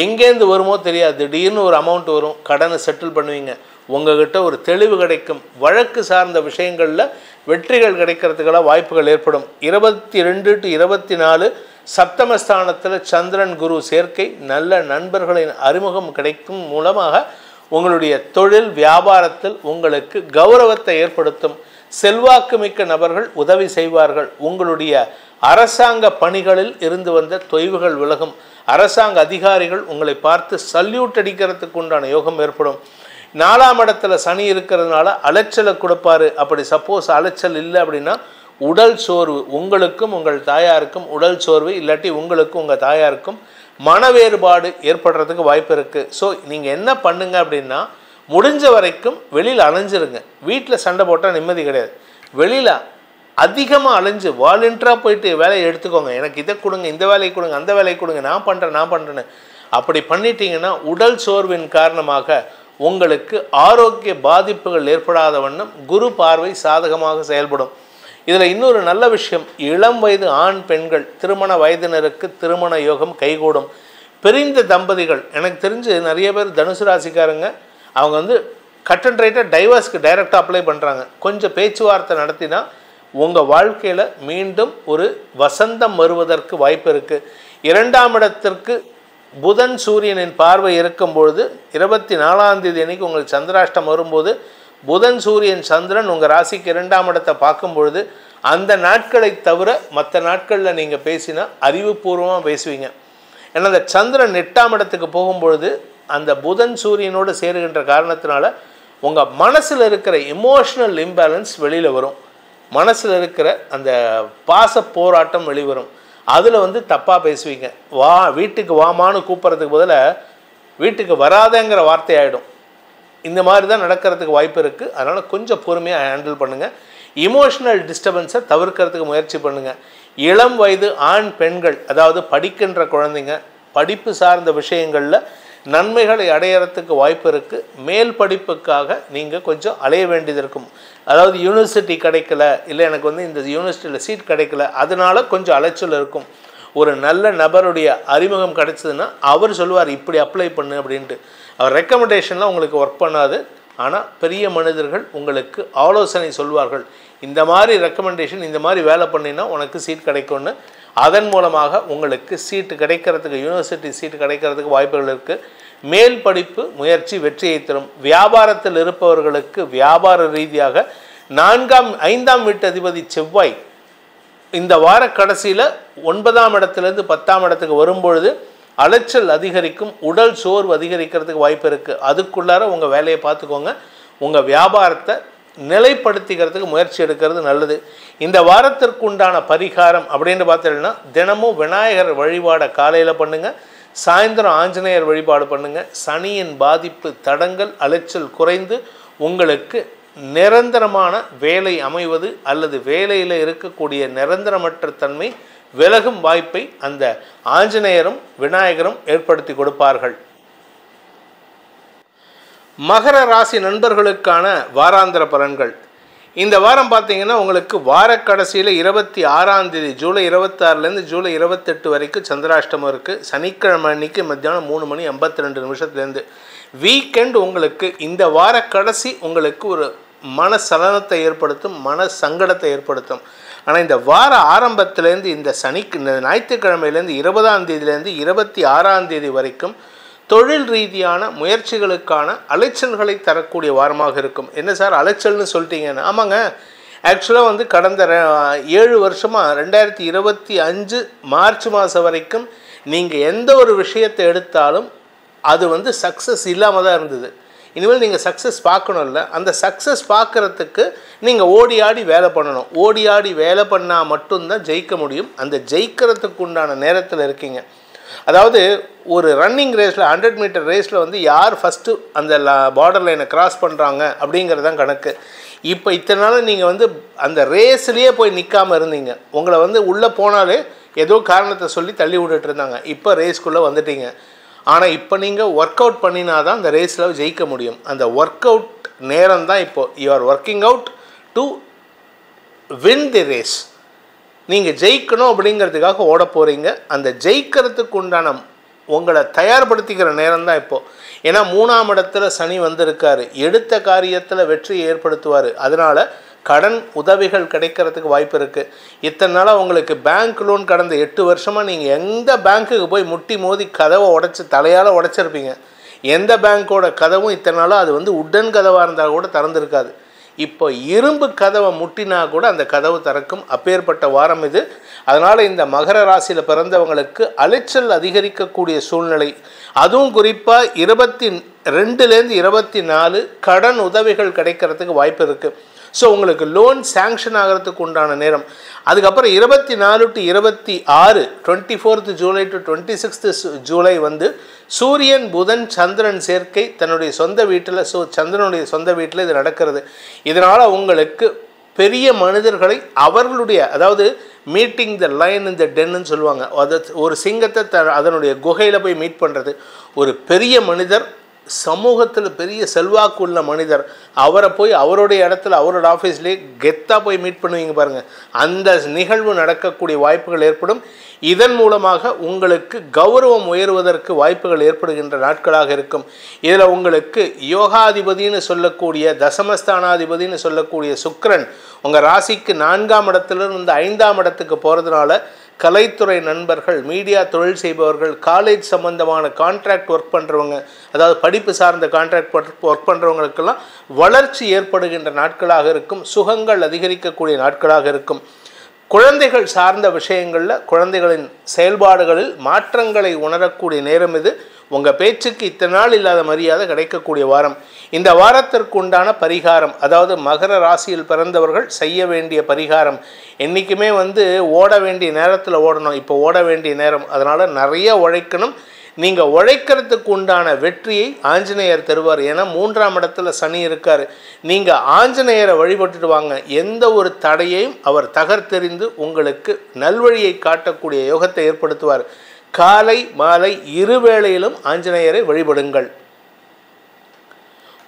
எங்கேருந்து வருமோ தெரியாது, திடீர்னு ஒரு அமௌண்ட் வரும், கடனை செட்டில் பண்ணுவீங்க. உங்கள்கிட்ட ஒரு தெளிவு கிடைக்கும். வழக்கு சார்ந்த விஷயங்களில் வெற்றிகள் கிடைக்கிறதுக்கெல்லாம் வாய்ப்புகள் ஏற்படும். 22 to 24 சப்தமஸ்தானத்தில் சந்திரன் குரு சேர்க்கை நல்ல நண்பர்களின் அறிமுகம் கிடைக்கும் மூலமாக உங்களுடைய தொழில் வியாபாரத்தில் உங்களுக்கு கௌரவத்தை ஏற்படுத்தும். செல்வாக்கு மிக்க நபர்கள் உதவி செய்வார்கள். உங்களுடைய அரசாங்க பணிகளில் இருந்து வந்த தொய்வுகள் விலகும். அரசாங்க அதிகாரிகள் உங்களை பார்த்து சல்யூட் அடிக்கிறதுக்கு உண்டான யோகம் ஏற்படும். 4ஆம் இடத்துல சனி இருக்கிறதுனால அலைச்சலை கொடுப்பாரு. அப்படி சப்போஸ் அலைச்சல் இல்லை அப்படின்னா உடல் சோர்வு, உங்களுக்கும் உங்கள் தாயாருக்கும் உடல் சோர்வு, இல்லாட்டி உங்களுக்கும் உங்கள் தாயாருக்கும் மன வேறுபாடு ஏற்படுறதுக்கு வாய்ப்பு இருக்குது. ஸோ நீங்கள் என்ன பண்ணுங்க அப்படின்னா, முடிஞ்ச வரைக்கும் வெளியில் அலைஞ்சிருங்க. வீட்டில் சண்டை போட்டால் நிம்மதி கிடையாது. வெளியில் அதிகமாக அலைஞ்சு வாலண்டியராக போயிட்டு வேலையை எடுத்துக்கோங்க. எனக்கு இதை கொடுங்க, இந்த வேலையை கொடுங்க, அந்த வேலையை கொடுங்க, நான் பண்ணுறேன்னு அப்படி பண்ணிட்டீங்கன்னா உடல் சோர்வின் காரணமாக உங்களுக்கு ஆரோக்கிய பாதிப்புகள் ஏற்படாத வண்ணம் குரு பார்வை சாதகமாக செயல்படும். இதில் இன்னொரு நல்ல விஷயம், இளம் வயது ஆண் பெண்கள் திருமண வயதினருக்கு திருமண யோகம் கைகூடும். பிரிந்த தம்பதிகள், எனக்கு தெரிஞ்சு நிறைய பேர் தனுசு ராசிக்காரங்க அவங்க கட் அண்ட் ரைட்டாக டைவர்ஸ்க்கு டைரெக்டாக அப்ளை பண்ணுறாங்க. கொஞ்சம் பேச்சுவார்த்தை நடத்தினா உங்கள் வாழ்க்கையில் மீண்டும் ஒரு வசந்தம் வருவதற்கு வாய்ப்பு இருக்குது. 2ஆம் இடத்திற்கு புதன் சூரியனின் பார்வை இருக்கும்பொழுது 24ஆம் தேதி அன்றைக்கி உங்களுக்கு சந்திராஷ்டம் வரும்போது புதன் சூரியன் சந்திரன் உங்கள் ராசிக்கு 2ஆம் இடத்தை பார்க்கும் பொழுது அந்த நாட்களை தவிர மற்ற நாட்களில் நீங்கள் பேசினா அறிவுபூர்வமாக பேசுவீங்க. ஏன்னா அந்த சந்திரன் 8ஆம் இடத்துக்கு போகும்பொழுது அந்த புதன் சூரியனோடு சேருகின்ற காரணத்தினால உங்கள் மனசில் இருக்கிற எமோஷ்னல் இம்பேலன்ஸ் வெளியில் வரும். மனசில் இருக்கிற அந்த பாச போராட்டம் வெளிவரும். அதில் தப்பாக பேசுவீங்க. வீட்டுக்கு வாமான்னு கூப்பிட்றதுக்கு பதிலாக வீட்டுக்கு வராதங்கிற வார்த்தை ஆகிடும். இந்த மாதிரி தான் நடக்கிறதுக்கு வாய்ப்பு இருக்குது. அதனால் கொஞ்சம் பொறுமையாக ஹேண்டில் பண்ணுங்கள். இமோஷ்னல் டிஸ்டர்பன்ஸை தவிர்க்கிறதுக்கு முயற்சி பண்ணுங்கள். இளம் வயது ஆண் பெண்கள், அதாவது படிக்கின்ற குழந்தைங்க, படிப்பு சார்ந்த விஷயங்களில் நன்மைகளை அடையிறதுக்கு வாய்ப்பு இருக்குது. மேல் படிப்புக்காக நீங்கள் கொஞ்சம் அலைய வேண்டியது இருக்கும். அதாவது யூனிவர்சிட்டி கிடைக்கல, இல்லை எனக்கு இந்த யூனிவர்சிட்டியில் சீட் கிடைக்கல, அதனால கொஞ்சம் அலைச்சல் இருக்கும். ஒரு நல்ல நபருடைய அறிமுகம் கிடைச்சதுன்னா அவர் சொல்லுவார் இப்படி அப்ளை பண்ணு அப்படின்ட்டு. அவர் ரெக்கமெண்டேஷன்லாம் உங்களுக்கு ஒர்க் பண்ணாது. ஆனால் பெரிய மனிதர்கள் உங்களுக்கு ஆலோசனை சொல்வார்கள். இந்த மாதிரி ரெக்கமெண்டேஷன், இந்த மாதிரி வேலை பண்ணினா உனக்கு சீட் கிடைக்கும்னு. அதன் மூலமாக உங்களுக்கு சீட்டு கிடைக்கிறதுக்கு, யூனிவர்சிட்டி சீட்டு கிடைக்கிறதுக்கு வாய்ப்புகள் இருக்குது. மேல் படிப்பு முயற்சி வெற்றியை தரும். வியாபாரத்தில் இருப்பவர்களுக்கு வியாபார ரீதியாக 5ஆம் வீட்டு அதிபதி செவ்வாய் இந்த வார கடைசியில் 9ஆம் இடத்துலேருந்து 10ஆம் இடத்துக்கு வரும்பொழுது அலைச்சல் அதிகரிக்கும். உடல் சோர்வு அதிகரிக்கிறதுக்கு வாய்ப்பு இருக்குது. அதுக்குள்ளார உங்கள் வேலையை பார்த்துக்கோங்க. உங்கள் வியாபாரத்தை நிலைப்படுத்திக்கிறதுக்கு முயற்சி எடுக்கிறது நல்லது. இந்த வாரத்திற்கு உண்டான பரிகாரம் அப்படின்னு பார்த்தீங்கன்னா, தினமும் விநாயகர் வழிபாடை காலையில் பண்ணுங்கள், சாயந்தரம் ஆஞ்சநேயர் வழிபாடு பண்ணுங்கள். சனியின் பாதிப்பு தடங்கள் அலைச்சல் குறைந்து உங்களுக்கு நிரந்தரமான வேலை அமைவது அல்லது வேலையில் இருக்கக்கூடிய நிரந்தரமற்ற தன்மை விலகும் வாய்ப்பை அந்த ஆஞ்சநேயரும் விநாயகரும் ஏற்படுத்தி கொடுப்பார்கள். மகர ராசி நண்பர்களுக்கான வாராந்திர பலன்கள். இந்த வாரம் பார்த்தீங்கன்னா உங்களுக்கு வார கடைசியில் 26ஆம் தேதி ஜூலை 26லேருந்து ஜூலை 28 வரைக்கும் சந்திராஷ்டமம் இருக்குது. சனிக்கிழமை அன்னைக்கு மத்தியானம் 3:52 வீக்கெண்ட். உங்களுக்கு இந்த வார கடைசி உங்களுக்கு ஒரு மன சலனத்தை ஏற்படுத்தும், மன சங்கடத்தை ஏற்படுத்தும். ஆனால் இந்த வார ஆரம்பத்திலேருந்து இந்த ஞாயிற்றுக்கிழமையிலேருந்து 20ஆம் தேதியிலேருந்து 26ஆம் தேதி வரைக்கும் தொழில் ரீதியான முயற்சிகளுக்கான அலைச்சல்களை தரக்கூடிய வாரமாக இருக்கும். என்ன சார் அலைச்சல்னு சொல்லிட்டீங்கன்னு? ஆமாங்க, ஆக்சுவலாக வந்து கடந்த 7 வருஷமாக 2025 மார்ச் மாதம் வரைக்கும் நீங்கள் எந்த ஒரு விஷயத்தை எடுத்தாலும் அது வந்து சக்ஸஸ் இல்லாமல் தான் இருந்தது. இனிமேல் நீங்கள் சக்ஸஸ் பார்க்கணும்ல, அந்த சக்ஸஸ் பார்க்குறதுக்கு நீங்கள் ஓடி ஆடி வேலை பண்ணணும். ஓடி ஆடி வேலை பண்ணால் மட்டும்தான் ஜெயிக்க முடியும். அந்த ஜெயிக்கிறதுக்கு உண்டான நேரத்தில் இருக்கீங்க. அதாவது ஒரு ரன்னிங் ரேஸில் 100 மீட்டர் ரேஸில் வந்து யார் ஃபஸ்ட்டு அந்த பார்டர் லைனை கிராஸ் பண்ணுறாங்க அப்படிங்கிறது தான் கணக்கு. இப்போ இத்தனை நாள் நீங்கள் வந்து அந்த ரேஸ்லேயே போய் நிற்காமல் இருந்தீங்க. உங்களை வந்து உள்ளே போனாலே ஏதோ காரணத்தை சொல்லி தள்ளி விட்டுட்டு இருந்தாங்க. இப்போ ரேஸ்க்குள்ளே வந்துட்டீங்க. ஆனால் இப்போ நீங்கள் ஒர்க் அவுட் பண்ணினா தான் அந்த ரேஸில் ஜெயிக்க முடியும். அந்த ஒர்க் அவுட் நேரம் தான் இப்போது. You are working out to win the race. நீங்கள் ஜெயிக்கணும் அப்படிங்கிறதுக்காக ஓட போகிறீங்க. அந்த ஜெயிக்கிறதுக்கு உண்டான உங்களை தயார்படுத்திக்கிற நேரம் தான் இப்போது. ஏன்னா 3ஆம் இடத்துல சனி வந்திருக்காரு. எடுத்த காரியத்தில் வெற்றியை ஏற்படுத்துவார். அதனால் கடன் உதவிகள் கிடைக்கிறதுக்கு வாய்ப்பு இருக்குது. இத்தனை நாளாக உங்களுக்கு பேங்க் லோன் கடந்த 8 வருஷமாக நீங்கள் எந்த பேங்க்குக்கு போய் முட்டி மோதி கதவை உடச்சி தலையால் உடைச்சிருப்பீங்க. எந்த பேங்க்கோட கதவும் இத்தனை நாளாக அது வந்து உட்டன் கதவாக இருந்தால் கூட திறந்துருக்காது. இப்போ இரும்பு கதவை முட்டினா கூட அந்த கதவு திறக்கும். அப்பேற்பட்ட வாரம் இது. அதனால் இந்த மகர ராசியில் பிறந்தவங்களுக்கு அலைச்சல் அதிகரிக்கக்கூடிய சூழ்நிலை. அதுவும் குறிப்பாக 22லேருந்து 24 கடன் உதவிகள் கிடைக்கிறதுக்கு வாய்ப்பு இருக்குது. ஸோ உங்களுக்கு லோன் சேங்ஷன் ஆகிறதுக்கு உண்டான நேரம். அதுக்கப்புறம் 24 to 26 24th July to 26th July வந்து சூரியன் புதன் சந்திரன் சேர்க்கை தன்னுடைய சொந்த வீட்டில் சந்திரனுடைய சொந்த வீட்டில் இது நடக்கிறது. இதனால் உங்களுக்கு பெரிய மனிதர்களை அவர்களுடைய, அதாவது மீட்டிங் த லைன் இன் த டென்னு சொல்லுவாங்க. அது ஒரு சிங்கத்தை அதனுடைய குகையில் போய் மீட் பண்ணுறது. ஒரு பெரிய மனிதர், சமூகத்தில் பெரிய செல்வாக்கு உள்ள மனிதர், அவரை போய் அவருடைய இடத்துல அவரோட ஆஃபீஸ்லேயே கெத்தாக போய் மீட் பண்ணுவீங்க பாருங்கள். அந்த நிகழ்வு நடக்கக்கூடிய வாய்ப்புகள் ஏற்படும். இதன் மூலமாக உங்களுக்கு கௌரவம் உயர்வதற்கு வாய்ப்புகள் ஏற்படுகின்ற நாட்களாக இருக்கும். இதில் உங்களுக்கு யோகாதிபதினு சொல்லக்கூடிய தசமஸ்தானாதிபதினு சொல்லக்கூடிய சுக்கிரன் உங்கள் ராசிக்கு 4ஆம் இடத்துலேருந்து 5ஆம் இடத்துக்கு போகிறதுனால கலைத்துறை நண்பர்கள், மீடியா தொழில் செய்பவர்கள், காலேஜ் சம்பந்தமான கான்ட்ராக்ட் ஒர்க் பண்ணுறவங்க, அதாவது படிப்பு சார்ந்த கான்ட்ராக்ட் ஒர்க் பண்ணுறவங்களுக்கெல்லாம் வளர்ச்சி ஏற்படுகின்ற நாட்களாக இருக்கும். சுகங்கள் அதிகரிக்கக்கூடிய நாட்களாக இருக்கும். குழந்தைகள் சார்ந்த விஷயங்களில் குழந்தைகளின் செயல்பாடுகளில் மாற்றங்களை உணரக்கூடிய நேரம் இது. உங்கள் பேச்சுக்கு இத்தனை நாள் இல்லாத மரியாதை கிடைக்கக்கூடிய வாரம். இந்த வாரத்திற்கு உண்டான பரிகாரம், அதாவது மகர ராசியில் பிறந்தவர்கள் செய்ய வேண்டிய பரிகாரம், என்றைக்குமே வந்து ஓட வேண்டிய நேரத்தில் ஓடணும். இப்போ ஓட வேண்டிய நேரம், அதனால் நிறைய உழைக்கணும். நீங்கள் உழைக்கிறதுக்கு உண்டான வெற்றியை ஆஞ்சநேயர் தருவார். ஏன்னா 3ஆம் இடத்துல சனி இருக்கார். நீங்கள் ஆஞ்சநேயரை வழிபட்டுட்டு வாங்க. எந்த ஒரு தடையையும் அவர் தகர்த்தெறிந்து உங்களுக்கு நல்வழியை காட்டக்கூடிய யோகத்தை ஏற்படுத்துவார். காலை மாலை இருவேளையிலும் ஆஞ்சநேயரை வழிபடுங்கள்.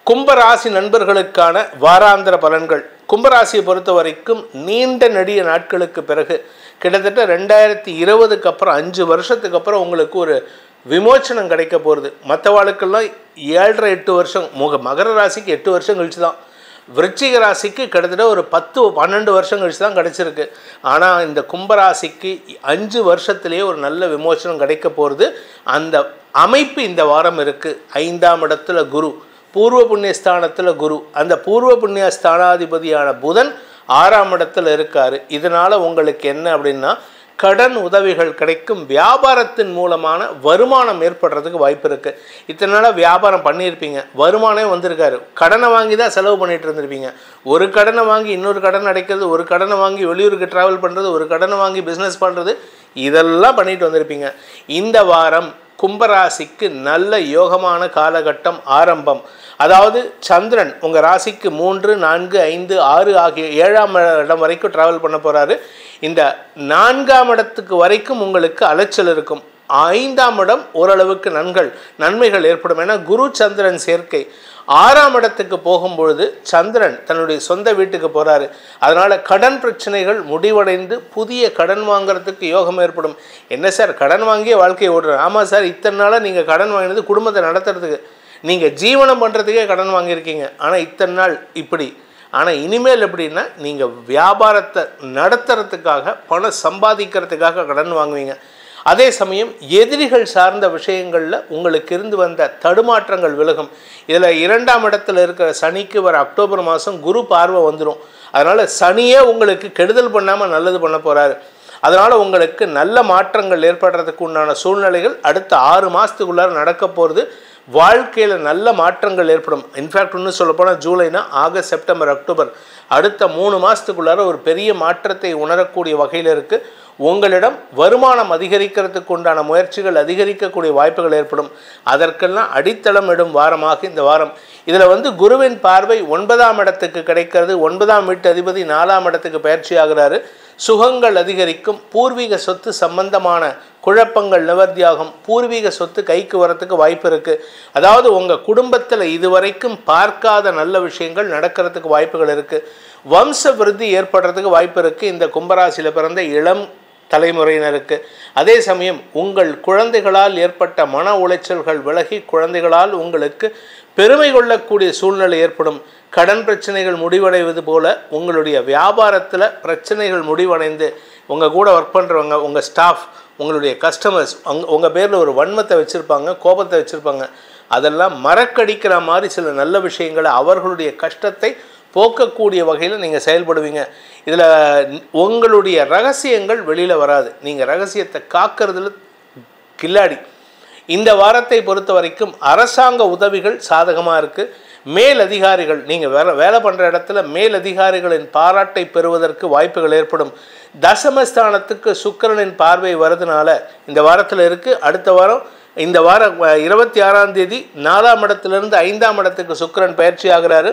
கும்பராசி நண்பர்களுக்கான வாராந்திர பலன்கள். கும்பராசியை பொறுத்த வரைக்கும் நீண்ட நெடிய நாட்களுக்கு பிறகு, கிட்டத்தட்ட 2020க்கு அப்புறம் 5 வருஷத்துக்கு அப்புறம் உங்களுக்கு ஒரு விமோச்சனம் கிடைக்க போகிறது. மற்றவாளுக்கெல்லாம் 7.5-8 வருஷம், மகர ராசிக்கு 8 வருஷம் கழிச்சு தான், விருச்சிக ராசிக்கு கிட்டத்தட்ட ஒரு 10-12 வருஷம் கழிச்சு தான் கிடச்சிருக்கு. ஆனால் இந்த கும்பராசிக்கு 5 வருஷத்துலேயே ஒரு நல்ல விமோச்சனம் கிடைக்க போகிறது. அந்த அமைப்பு இந்த வாரம் இருக்குது. 5ஆம் இடத்துல குரு, பூர்வ புண்ணிய ஸ்தானத்தில் குரு, அந்த பூர்வ புண்ணிய ஸ்தானாதிபதியான புதன் 6ஆம் இடத்துல இருக்கார். இதனால் உங்களுக்கு என்ன அப்படின்னா, கடன் உதவிகள் கிடைக்கும். வியாபாரத்தின் மூலமான வருமானம் ஏற்படுறதுக்கு வாய்ப்பு இருக்குது. இத்தனை நாளாக வியாபாரம் பண்ணியிருப்பீங்க, வருமானம் வந்திருக்காரு. கடனை வாங்கி தான் செலவு பண்ணிகிட்டு இருந்திருப்பீங்க. ஒரு கடனை வாங்கி இன்னொரு கடன் அடைக்கிறது, ஒரு கடனை வாங்கி வெளியூருக்கு ட்ராவல் பண்ணுறது, ஒரு கடனை வாங்கி பிஸ்னஸ் பண்ணுறது, இதெல்லாம் பண்ணிட்டு வந்திருப்பீங்க. இந்த வாரம் கும்பராசிக்கு நல்ல யோகமான காலகட்டம் ஆரம்பம். அதாவது சந்திரன் உங்கள் ராசிக்கு 3, 4, 5, 6 ஆகிய 7ஆம் இடம் வரைக்கும் ட்ராவல் பண்ண போகிறாரு. இந்த 4ஆம் இடத்துக்கு வரைக்கும் உங்களுக்கு அலைச்சல் இருக்கும். 5ஆம் இடம் ஓரளவுக்கு நன்மைகள் ஏற்படும். ஏன்னா குரு சந்திரன் சேர்க்கை. 6ஆம் இடத்துக்கு போகும்பொழுது சந்திரன் தன்னுடைய சொந்த வீட்டுக்கு போகிறாரு. அதனால் கடன் பிரச்சனைகள் முடிவடைந்து புதிய கடன் வாங்கிறதுக்கு யோகம் ஏற்படும். என்ன சார் கடன் வாங்கியே வாழ்க்கையை ஓடுறேன்? ஆமாம் சார், இத்தனை நாளாக நீங்கள் கடன் வாங்கினது குடும்பத்தை நடத்துறதுக்கு, நீங்கள் ஜீவனம் பண்ணுறதுக்கே கடன் வாங்கியிருக்கீங்க. ஆனால் இத்தனை நாள் இப்படி. ஆனால் இனிமேல் எப்படின்னா, நீங்கள் வியாபாரத்தை நடத்துறதுக்காக, பணம் சம்பாதிக்கிறதுக்காக கடன் வாங்குவீங்க. அதே சமயம் எதிரிகள் சார்ந்த விஷயங்களில் உங்களுக்கு இருந்து வந்த தடுமாற்றங்கள் விலகும். இதில் 2ஆம் இடத்துல இருக்கிற சனிக்கு வர அக்டோபர் மாதம் குரு பார்வை வந்துடும். அதனால் சனியே உங்களுக்கு கெடுதல் பண்ணாமல் நல்லது பண்ண போகிறாரு. அதனால் உங்களுக்கு நல்ல மாற்றங்கள் ஏற்படுறதுக்கு உண்டான சூழ்நிலைகள் அடுத்த 6 மாதத்துக்குள்ளார நடக்க போகிறது. வாழ்க்கையில் நல்ல மாற்றங்கள் ஏற்படும். இன்ஃபேக்ட் இன்னும் சொல்லப்போனால் ஜூலைனா ஆகஸ்ட், செப்டம்பர், அக்டோபர் அடுத்த 3 மாதத்துக்குள்ளார ஒரு பெரிய மாற்றத்தை உணரக்கூடிய வகையில் இருக்குது. உங்களிடம் வருமானம் அதிகரிக்கிறதுக்கு உண்டான முயற்சிகள் அதிகரிக்கக்கூடிய வாய்ப்புகள் ஏற்படும். அதற்கெல்லாம் அடித்தளம் இடும் வாரமாக இந்த வாரம். இதில் குருவின் பார்வை 9ஆம் இடத்துக்கு கிடைக்கிறது. 9ஆம் வீட்டு அதிபதி 4ஆம் இடத்துக்கு பயிற்சி ஆகிறாரு. சுகங்கள் அதிகரிக்கும். பூர்வீக சொத்து சம்பந்தமான குழப்பங்கள் நிவர்த்தியாகும். பூர்வீக சொத்து கைக்கு வரத்துக்கு வாய்ப்பு இருக்குது. அதாவது உங்கள் குடும்பத்தில் இதுவரைக்கும் பார்க்காத நல்ல விஷயங்கள் நடக்கிறதுக்கு வாய்ப்புகள் இருக்குது. வம்ச விருத்தி ஏற்படுறதுக்கு வாய்ப்பு இருக்குது இந்த கும்பராசியில் பிறந்த இளம் தலைமுறையினருக்கு. அதே சமயம் உங்கள் குழந்தைகளால் ஏற்பட்ட மன உளைச்சல்கள் விலகி குழந்தைகளால் உங்களுக்கு பெருமை கொள்ளக்கூடிய சூழ்நிலை ஏற்படும். கடன் பிரச்சனைகள் முடிவடைவது போல உங்களுடைய வியாபாரத்தில் பிரச்சனைகள் முடிவடைந்து உங்கள் கூட ஒர்க் பண்ணுறவங்க, உங்கள் ஸ்டாஃப், உங்களுடைய கஸ்டமர்ஸ் உங்கள் பேரில் ஒரு வன்மத்தை வச்சுருப்பாங்க, கோபத்தை வச்சுருப்பாங்க. அதெல்லாம் மறக்கடிக்கிற மாதிரி சில நல்ல விஷயங்களை அவர்களுடைய கஷ்டத்தை போக்கக்கூடிய வகையில் நீங்கள் செயல்படுவீங்க. இதில் உங்களுடைய ரகசியங்கள் வெளியில் வராது. நீங்கள் ரகசியத்தை காக்கிறதுல கில்லாடி. இந்த வாரத்தை பொறுத்த வரைக்கும் அரசாங்க உதவிகள் சாதகமாக இருக்குது. மேலதிகாரிகள், நீங்கள் வேலை பண்ணுற இடத்துல மேலதிகாரிகளின் பாராட்டை பெறுவதற்கு வாய்ப்புகள் ஏற்படும். தசமஸ்தானத்துக்கு சுக்கிரனின் பார்வை வருதுனால இந்த வாரத்தில் இருக்குது. அடுத்த வாரம் இந்த வாரம் 26ஆம் தேதி 4ஆம் இடத்துலேருந்து 5ஆம் இடத்துக்கு சுக்கிரன் பயிற்சி ஆகிறாரு.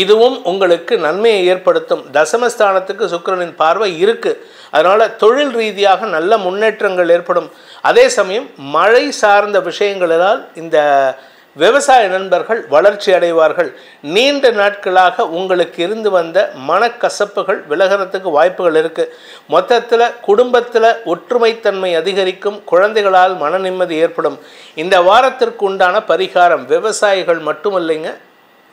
இதுவும் உங்களுக்கு நன்மையை ஏற்படுத்தும். தசமஸ்தானத்துக்கு சுக்கிரனின் பார்வை இருக்குது. அதனால் தொழில் ரீதியாக நல்ல முன்னேற்றங்கள் ஏற்படும். அதே சமயம் மழை சார்ந்த விஷயங்களால் இந்த விவசாய நண்பர்கள் வளர்ச்சி அடைவார்கள். நீண்ட நாட்களாக உங்களுக்கு இருந்து வந்த மனக்கசப்புகள் விலகிறதுக்கு வாய்ப்புகள் இருக்குது. மொத்தத்தில் குடும்பத்தில் ஒற்றுமைத்தன்மை அதிகரிக்கும். குழந்தைகளால் மன நிம்மதி ஏற்படும். இந்த வாரத்திற்கு உண்டான பரிகாரம் விவசாயிகள் மட்டுமில்லைங்க,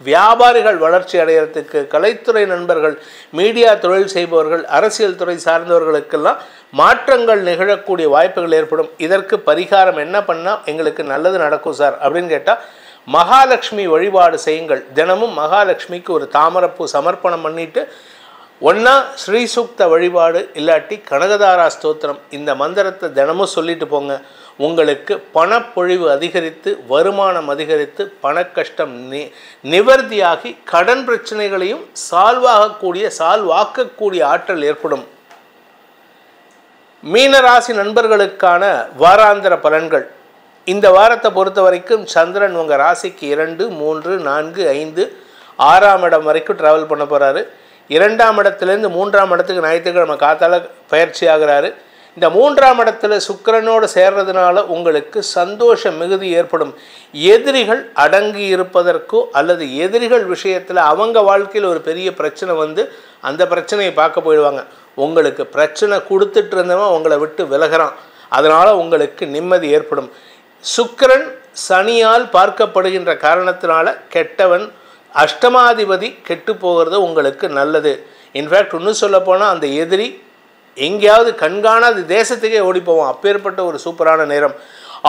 வியாபாரிகள் வளர்ச்சி அடைகிறதுக்கு, கலைத்துறை நண்பர்கள், மீடியா தொழில் செய்பவர்கள், அரசியல் துறை சார்ந்தவர்களுக்கெல்லாம் மாற்றங்கள் நிகழக்கூடிய வாய்ப்புகள் ஏற்படும். இதற்கு பரிகாரம் என்ன பண்ணால் எங்களுக்கு நல்லது நடக்கும் சார் அப்படின்னு கேட்டால், மகாலட்சுமி வழிபாடு செய்யுங்கள். தினமும் மகாலட்சுமிக்கு ஒரு தாமரப்பூ சமர்ப்பணம் பண்ணிவிட்டு ஒன்றா ஸ்ரீசூக்த வழிபாடு இல்லாட்டி கனகதாரா ஸ்தோத்திரம் இந்த மந்திரத்தை தினமும் சொல்லிட்டு போங்க. உங்களுக்கு பணப்பொழிவு அதிகரித்து வருமானம் அதிகரித்து பணக்கஷ்டம் நிவர்த்தியாகி கடன் பிரச்சனைகளையும் சால்வாக்கக்கூடிய ஆற்றல் ஏற்படும். மீனராசி நண்பர்களுக்கான வாராந்திர பலன்கள். இந்த வாரத்தை பொறுத்த வரைக்கும் சந்திரன் உங்கள் ராசிக்கு 2, 3, 4, 5, 6ஆம் இடம் வரைக்கும் ட்ராவல் பண்ண போகிறாரு. 2ஆம் இடத்துலேருந்து 3ஆம் இடத்துக்கு ஞாயிற்றுக்கிழமை காத்தால பயிற்சி ஆகிறாரு. இந்த 3ஆம் இடத்துல சுக்கிரனோடு சேர்றதுனால உங்களுக்கு சந்தோஷ மிகுதி ஏற்படும். எதிரிகள் அடங்கி இருப்பதற்கோ அல்லது எதிரிகள் விஷயத்தில் அவங்க வாழ்க்கையில் ஒரு பெரிய பிரச்சனை அந்த பிரச்சனையை பார்க்க போயிடுவாங்க. உங்களுக்கு பிரச்சனை கொடுத்துட்டு இருந்தவன் உங்களை விட்டு விலகிறான். அதனால் உங்களுக்கு நிம்மதி ஏற்படும். சுக்கிரன் சனியால் பார்க்கப்படுகின்ற காரணத்தினால கெட்டவன் அஷ்டமாதிபதி கெட்டு போகிறது உங்களுக்கு நல்லது. இன்ஃபேக்ட் இன்னும் சொல்ல போனால் அந்த எதிரி எங்கேயாவது கண்காணாத தேசத்துக்கே ஓடி போவோம். அப்பேற்பட்ட ஒரு சூப்பரான நேரம்.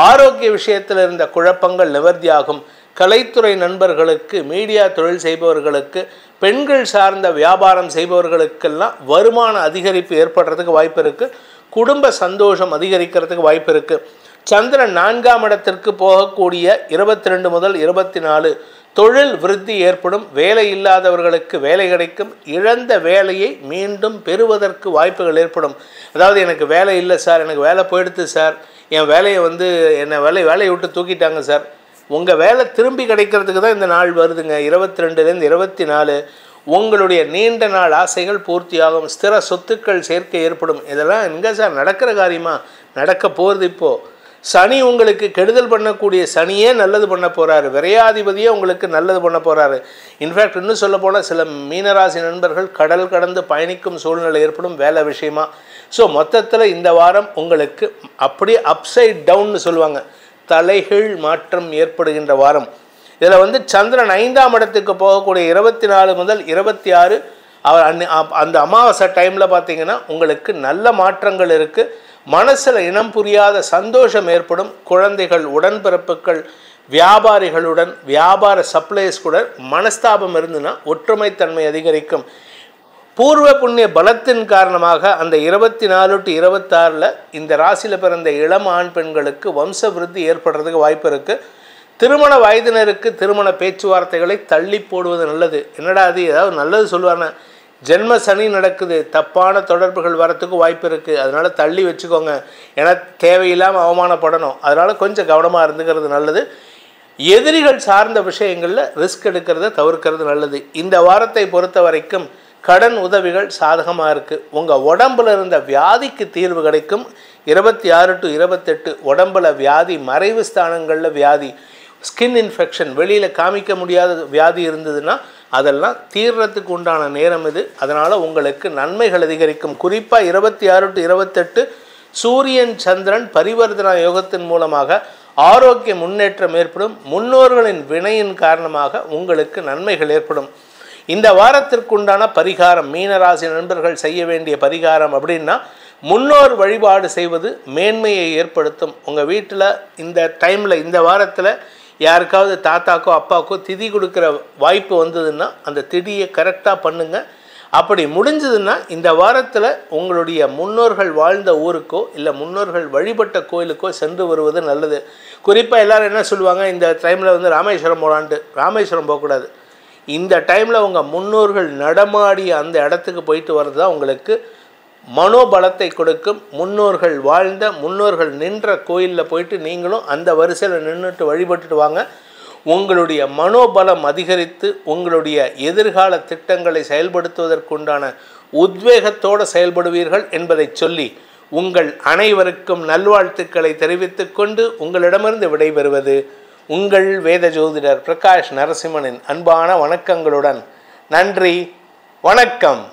ஆரோக்கிய விஷயத்தில் இருந்த குழப்பங்கள் நிவர்த்தியாகும். கலைத்துறை நண்பர்களுக்கு, மீடியா தொழில் செய்பவர்களுக்கு, பெண்கள் சார்ந்த வியாபாரம் செய்பவர்களுக்கெல்லாம் வருமான அதிகரிப்பு ஏற்படுறதுக்கு வாய்ப்பு இருக்குது. குடும்ப சந்தோஷம் அதிகரிக்கிறதுக்கு வாய்ப்பு இருக்குது. சந்திரன் 4ஆம் இடத்திற்கு போகக்கூடிய 22 முதல் 24 தொழில் விருத்தி ஏற்படும். வேலை இல்லாதவர்களுக்கு வேலை கிடைக்கும். இழந்த வேலையை மீண்டும் பெறுவதற்கு வாய்ப்புகள் ஏற்படும். அதாவது எனக்கு வேலை இல்லை சார், எனக்கு வேலை போயிடுது சார், என் வேலையை என்னை வேலையை விட்டு தூக்கிட்டாங்க சார், உங்கள் வேலை திரும்பி கிடைக்கிறதுக்கு தான் இந்த நாள் வருதுங்க. 22லேருந்து 24 உங்களுடைய நீண்ட நாள் ஆசைகள் பூர்த்தியாகும். ஸ்திர சொத்துக்கள் சேர்க்கை ஏற்படும். இதெல்லாம் எங்கே சார் நடக்கிற காரியமா? நடக்க போகிறது. இப்போது சனி உங்களுக்கு கெடுதல் பண்ணக்கூடிய சனியே நல்லது பண்ண போகிறாரு. விரையாதிபதியே உங்களுக்கு நல்லது பண்ண போகிறாரு. இன்ஃபேக்ட் இன்னும் சொல்ல போனால் சில மீனராசி நண்பர்கள் கடல் கடந்து பயணிக்கும் சூழ்நிலை ஏற்படும் வேலை விஷயமா. ஸோ மொத்தத்தில் இந்த வாரம் உங்களுக்கு அப்படியே அப்சைட் டவுன்னு சொல்லுவாங்க, தலைகீழ் மாற்றம் ஏற்படுகின்ற வாரம். இதில் சந்திரன் 5ஆம் இடத்துக்கு போகக்கூடிய 24 முதல் 26 அவர் அந்த அமாவாசை டைமில் பார்த்திங்கன்னா உங்களுக்கு நல்ல மாற்றங்கள் இருக்குது. மனசில் இனம் புரியாத சந்தோஷம் ஏற்படும். குழந்தைகள், உடன்பிறப்புகள், வியாபாரிகளுடன், வியாபார சப்ளைஸ்குடன் மனஸ்தாபம் இருந்துன்னா ஒற்றுமைத்தன்மை அதிகரிக்கும். பூர்வ புண்ணிய பலத்தின் காரணமாக அந்த 24 to 26 இந்த ராசியில் பிறந்த இளம் ஆண் பெண்களுக்கு வம்ச விருத்தி ஏற்படுறதுக்கு வாய்ப்பு இருக்குது. திருமண வயதினருக்கு திருமண பேச்சுவார்த்தைகளை தள்ளி போடுவது நல்லது. என்னடா அது ஏதாவது நல்லது சொல்லுவாங்க, ஜென்ம சனி நடக்குது, தப்பான தொடர்புகள் வரத்துக்கு வாய்ப்பு இருக்குது, அதனால் தள்ளி வச்சுக்கோங்க. ஏன்னா தேவையில்லாமல் அவமானப்படணும், அதனால் கொஞ்சம் கவனமாக இருந்துக்கிறது நல்லது. எதிரிகள் சார்ந்த விஷயங்களில் ரிஸ்க் எடுக்கிறத தவிர்க்கிறது நல்லது. இந்த வாரத்தை பொறுத்த வரைக்கும் கடன் உதவிகள் சாதகமாக இருக்குது. உங்கள் உடம்பில் இருந்த வியாதிக்கு தீர்வு கிடைக்கும். 26 to 28 உடம்பில் வியாதி, மறைவு ஸ்தானங்களில் வியாதி, ஸ்கின் இன்ஃபெக்ஷன், வெளியில் காமிக்க முடியாத வியாதி இருந்ததுன்னா அதெல்லாம் தீர்றதுக்கு உண்டான நேரம் இது. அதனால் உங்களுக்கு நன்மைகள் அதிகரிக்கும். குறிப்பாக 26 to 28 சூரியன் சந்திரன் பரிவர்த்தனா யோகத்தின் மூலமாக ஆரோக்கிய முன்னேற்றம் ஏற்படும். முன்னோர்களின் வினையின் காரணமாக உங்களுக்கு நன்மைகள் ஏற்படும். இந்த வாரத்திற்குண்டான பரிகாரம், மீனராசி நண்பர்கள் செய்ய வேண்டிய பரிகாரம் அப்படின்னா, முன்னோர் வழிபாடு செய்வது மேன்மையை ஏற்படுத்தும். உங்கள் வீட்டில் இந்த டைமில், இந்த வாரத்தில் யாருக்காவது தாத்தாக்கோ அப்பாக்கோ திதி கொடுக்குற வாய்ப்பு வந்ததுன்னா அந்த திதியை கரெக்டாக பண்ணுங்கள். அப்படி முடிஞ்சதுன்னா இந்த வாரத்தில் உங்களுடைய முன்னோர்கள் வாழ்ந்த ஊருக்கோ இல்லை முன்னோர்கள் வழிபட்ட கோயிலுக்கோ சென்று வருவது நல்லது. குறிப்பாக எல்லோரும் என்ன சொல்லுவாங்க, இந்த டைமில் ராமேஸ்வரம் போகலான்ட்டு. ராமேஸ்வரம் போகக்கூடாது. இந்த டைமில் உங்கள் முன்னோர்கள் நடமாடிய அந்த இடத்துக்கு போயிட்டு வர்றது தான் உங்களுக்கு மனோபலத்தை கொடுக்கும். முன்னோர்கள் வாழ்ந்த, முன்னோர்கள் நின்ற கோயிலில் போயிட்டு நீங்களும் அந்த வரிசையில் நின்றுட்டு வழிபட்டுட்டு வாங்க. உங்களுடைய மனோபலம் அதிகரித்து உங்களுடைய எதிர்கால திட்டங்களை செயல்படுத்துவதற்குண்டான உத்வேகத்தோடு செயல்படுவீர்கள் என்பதை சொல்லி உங்கள் அனைவருக்கும் நல்வாழ்த்துக்களை தெரிவித்துக் கொண்டு உங்களிடமிருந்து விடைபெறுவது உங்கள் வேத ஜோதிடர் பிரகாஷ் நரசிம்மனின் அன்பான வணக்கங்களுடன். நன்றி, வணக்கம்.